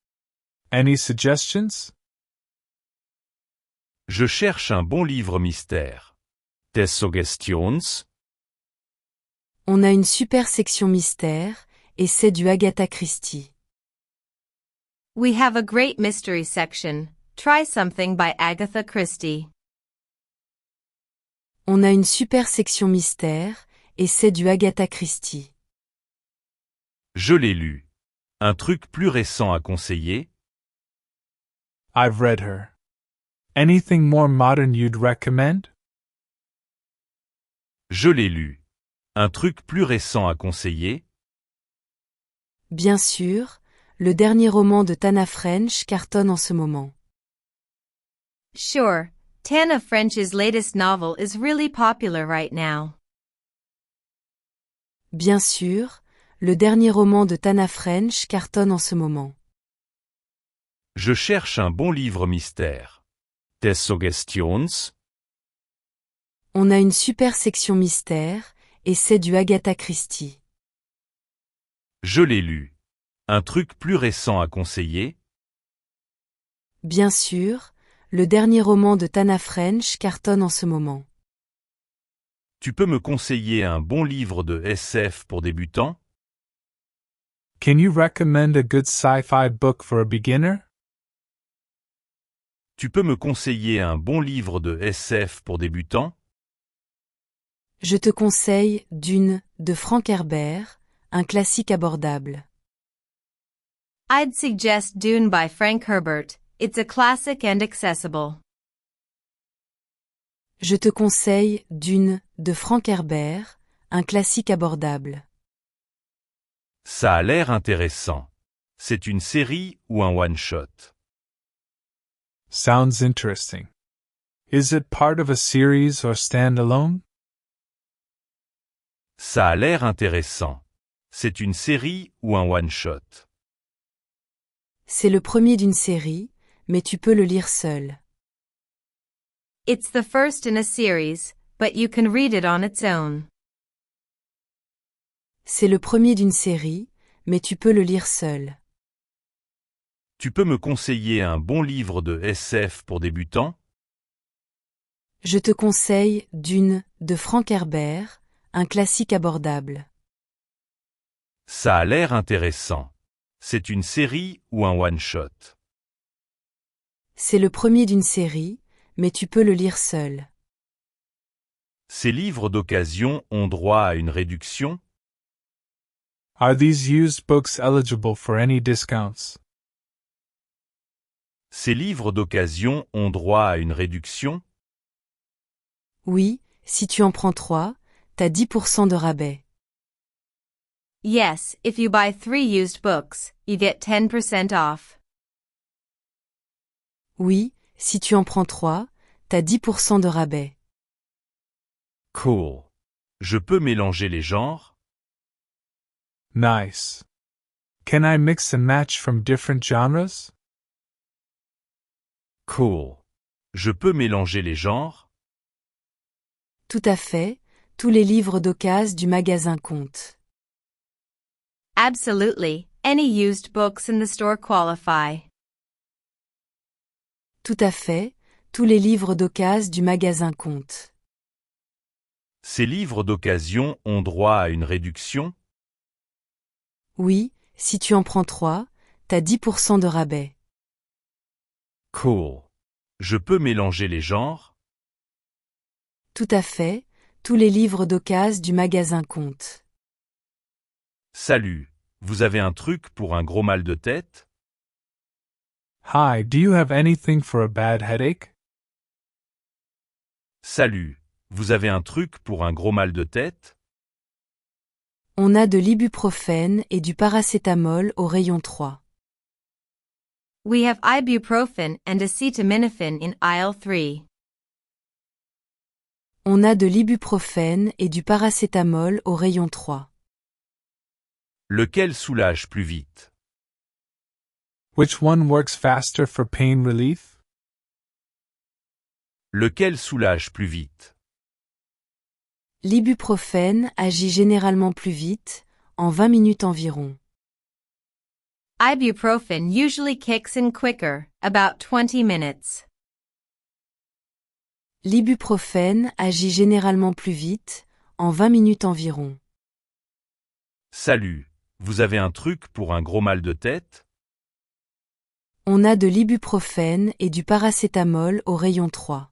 Any suggestions? Je cherche un bon livre mystère. Des Suggestions? On a une super section mystère, et c'est du Agatha Christie. We have a great mystery section. Try something by Agatha Christie. On a une super section mystère, et c'est du Agatha Christie. Je l'ai lu. Un truc plus récent à conseiller? I've read her. Anything more modern you'd recommend? Je l'ai lu. Un truc plus récent à conseiller? Bien sûr, le dernier roman de Tana French cartonne en ce moment. Sure, Tana French's latest novel is really popular right now. Bien sûr, le dernier roman de Tana French cartonne en ce moment. Je cherche un bon livre mystère. Des Suggestions? On a une super section mystère, et c'est du Agatha Christie. Je l'ai lu. Un truc plus récent à conseiller? Bien sûr, le dernier roman de Tana French cartonne en ce moment. Tu peux me conseiller un bon livre de SF pour débutants? Can you recommend a good sci-fi book for a beginner? Tu peux me conseiller un bon livre de SF pour débutants? Je te conseille Dune de Frank Herbert, un classique abordable. I'd suggest Dune by Frank Herbert. It's a classic and accessible. Je te conseille Dune de Frank Herbert, un classique abordable. Ça a l'air intéressant. C'est une série ou un one-shot? Sounds interesting. Is it part of a series or standalone? Ça a l'air intéressant. C'est une série ou un one-shot? C'est le premier d'une série, mais tu peux le lire seul. It's the first in a series, but you can read it on its own. C'est le premier d'une série, mais tu peux le lire seul. Tu peux me conseiller un bon livre de SF pour débutants? Je te conseille Dune de Frank Herbert, un classique abordable. Ça a l'air intéressant. C'est une série ou un one-shot? C'est le premier d'une série, mais tu peux le lire seul. Ces livres d'occasion ont droit à une réduction? Are these used books eligible for any discounts? Ces livres d'occasion ont droit à une réduction? Oui, si tu en prends 3, t'as 10% de rabais. Yes, if you buy 3 used books, you get 10% off. Oui, si tu en prends 3, t'as 10% de rabais. Cool. Je peux mélanger les genres? Nice. Can I mix and match from different genres? Cool. Je peux mélanger les genres? Tout à fait, tous les livres d'occasion du magasin comptent. Absolutely, any used books in the store qualify. Tout à fait, tous les livres d'occasion du magasin comptent. Ces livres d'occasion ont droit à une réduction? Oui, si tu en prends 3, t'as 10% de rabais. Cool. Je peux mélanger les genres? Tout à fait, tous les livres d'occasion du magasin comptent. Salut. Vous avez un truc pour un gros mal de tête? Hi, do you have anything for a bad headache? Salut. Vous avez un truc pour un gros mal de tête? On a de l'ibuprofène et du paracétamol au rayon 3. We have ibuprofen and acetaminophen in aisle 3. On a de l'ibuprofène et du paracétamol au rayon 3. Lequel soulage plus vite? Which one works faster for pain relief? Lequel soulage plus vite? L'ibuprofène agit généralement plus vite, en 20 minutes environ. Ibuprofen usually kicks in quicker, about 20 minutes. L'ibuprofène agit généralement plus vite, en 20 minutes environ. Salut. Vous avez un truc pour un gros mal de tête? On a de l'ibuprofène et du paracétamol au rayon 3.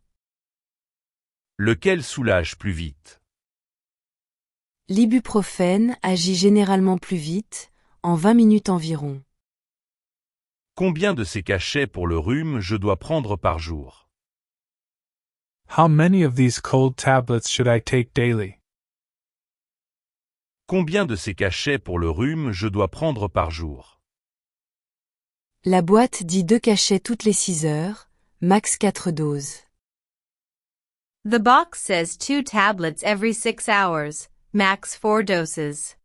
Lequel soulage plus vite? L'ibuprofène agit généralement plus vite, en 20 minutes environ. Combien de ces cachets pour le rhume je dois prendre par jour? How many of these cold tablets should I take daily? Combien de ces cachets pour le rhume je dois prendre par jour? La boîte dit 2 cachets toutes les 6 heures, max 4 doses. The box says 2 tablets every 6 hours, max 4 doses.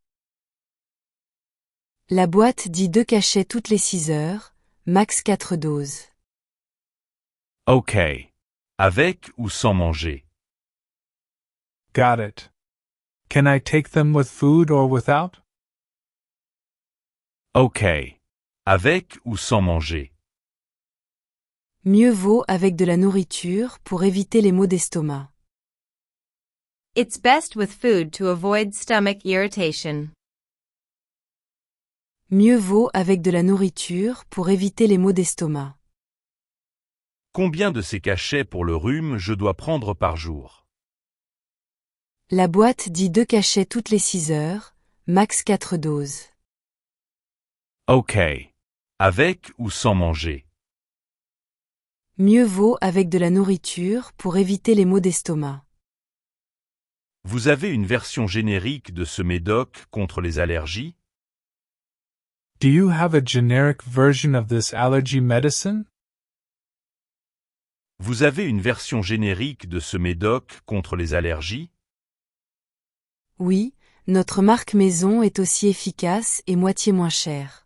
La boîte dit 2 cachets toutes les 6 heures, max 4 doses. Ok. Avec ou sans manger? Got it. Can I take them with food or without? Ok. Avec ou sans manger? Mieux vaut avec de la nourriture pour éviter les maux d'estomac. It's best with food to avoid stomach irritation. Mieux vaut avec de la nourriture pour éviter les maux d'estomac. Combien de ces cachets pour le rhume je dois prendre par jour? La boîte dit 2 cachets toutes les 6 heures, max 4 doses. Ok. Avec ou sans manger? Mieux vaut avec de la nourriture pour éviter les maux d'estomac. Vous avez une version générique de ce médoc contre les allergies? Do you have a generic version of this allergy medicine? Vous avez une version générique de ce médoc contre les allergies? Oui, notre marque maison est aussi efficace et moitié moins chère.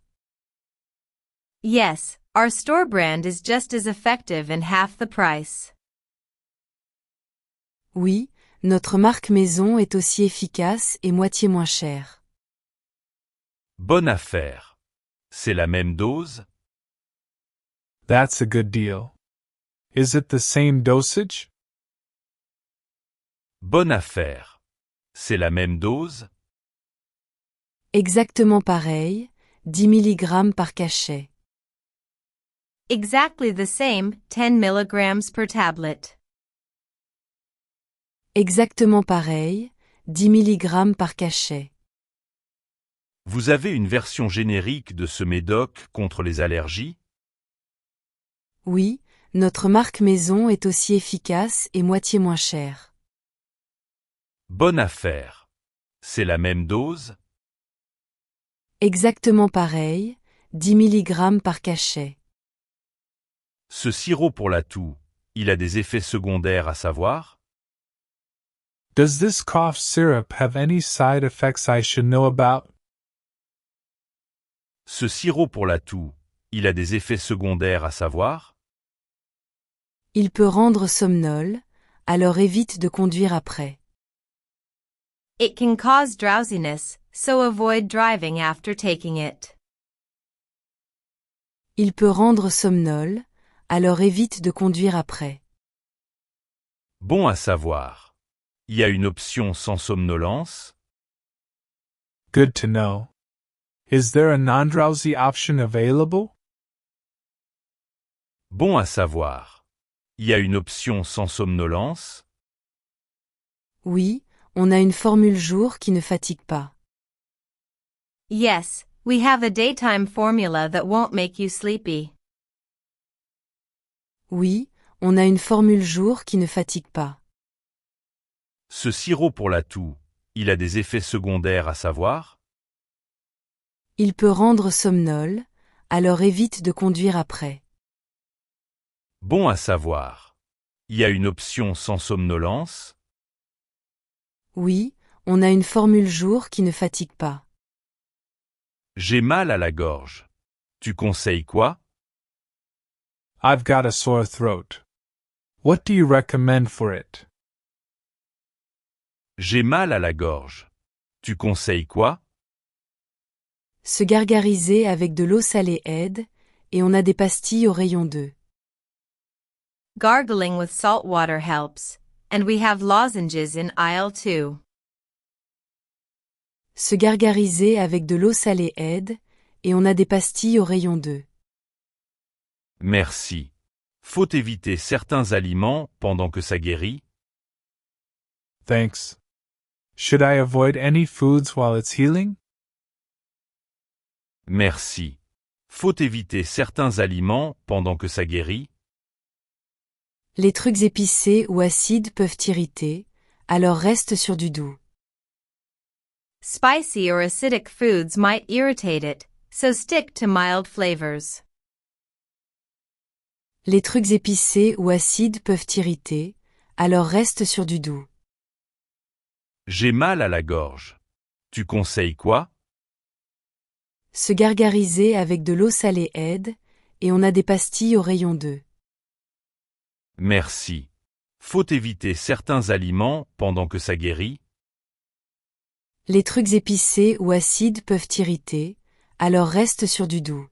Yes, our store brand is just as effective and half the price. Oui, notre marque maison est aussi efficace et moitié moins chère. Bonne affaire. C'est la même dose? That's a good deal. Is it the same dosage? Bonne affaire. C'est la même dose? Exactement pareil, 10 mg par cachet. Exactly the same, 10 milligrams per tablet. Exactement pareil, 10 mg par cachet. Vous avez une version générique de ce médoc contre les allergies? Oui, notre marque maison est aussi efficace et moitié moins chère. Bonne affaire. C'est la même dose? Exactement pareil, 10 mg par cachet. Ce sirop pour la toux, il a des effets secondaires à savoir? Does this cough syrup have any side effects I should know about? Ce sirop pour la toux, il a des effets secondaires à savoir? Il peut rendre somnole, alors évite de conduire après. It can cause drowsiness, so avoid driving after taking it. Il peut rendre somnole, alors évite de conduire après. Bon à savoir. Il y a une option sans somnolence? Good to know. Is there a non-drowsy option available? Bon à savoir. Il y a une option sans somnolence? Oui, on a une formule jour qui ne fatigue pas. Yes, we have a daytime formula that won't make you sleepy. Oui, on a une formule jour qui ne fatigue pas. Ce sirop pour la toux, il a des effets secondaires à savoir? Il peut rendre somnole, alors évite de conduire après. Bon à savoir. Il y a une option sans somnolence? Oui, on a une formule jour qui ne fatigue pas. J'ai mal à la gorge. Tu conseilles quoi? I've got a sore throat. What do you recommend for it? J'ai mal à la gorge. Tu conseilles quoi? Se gargariser avec de l'eau salée aide, et on a des pastilles au rayon 2. Gargling with salt water helps, and we have lozenges in aisle 2. Se gargariser avec de l'eau salée aide, et on a des pastilles au rayon 2. Merci. Faut éviter certains aliments pendant que ça guérit? Thanks. Should I avoid any foods while it's healing? Merci. Faut éviter certains aliments pendant que ça guérit? Les trucs épicés ou acides peuvent irriter, alors reste sur du doux. Spicy or acidic foods might irritate it, so stick to mild flavors. Les trucs épicés ou acides peuvent irriter, alors reste sur du doux. J'ai mal à la gorge. Tu conseilles quoi? Se gargariser avec de l'eau salée aide, et on a des pastilles au rayon 2. Merci. Faut éviter certains aliments pendant que ça guérit? Les trucs épicés ou acides peuvent irriter, alors reste sur du doux.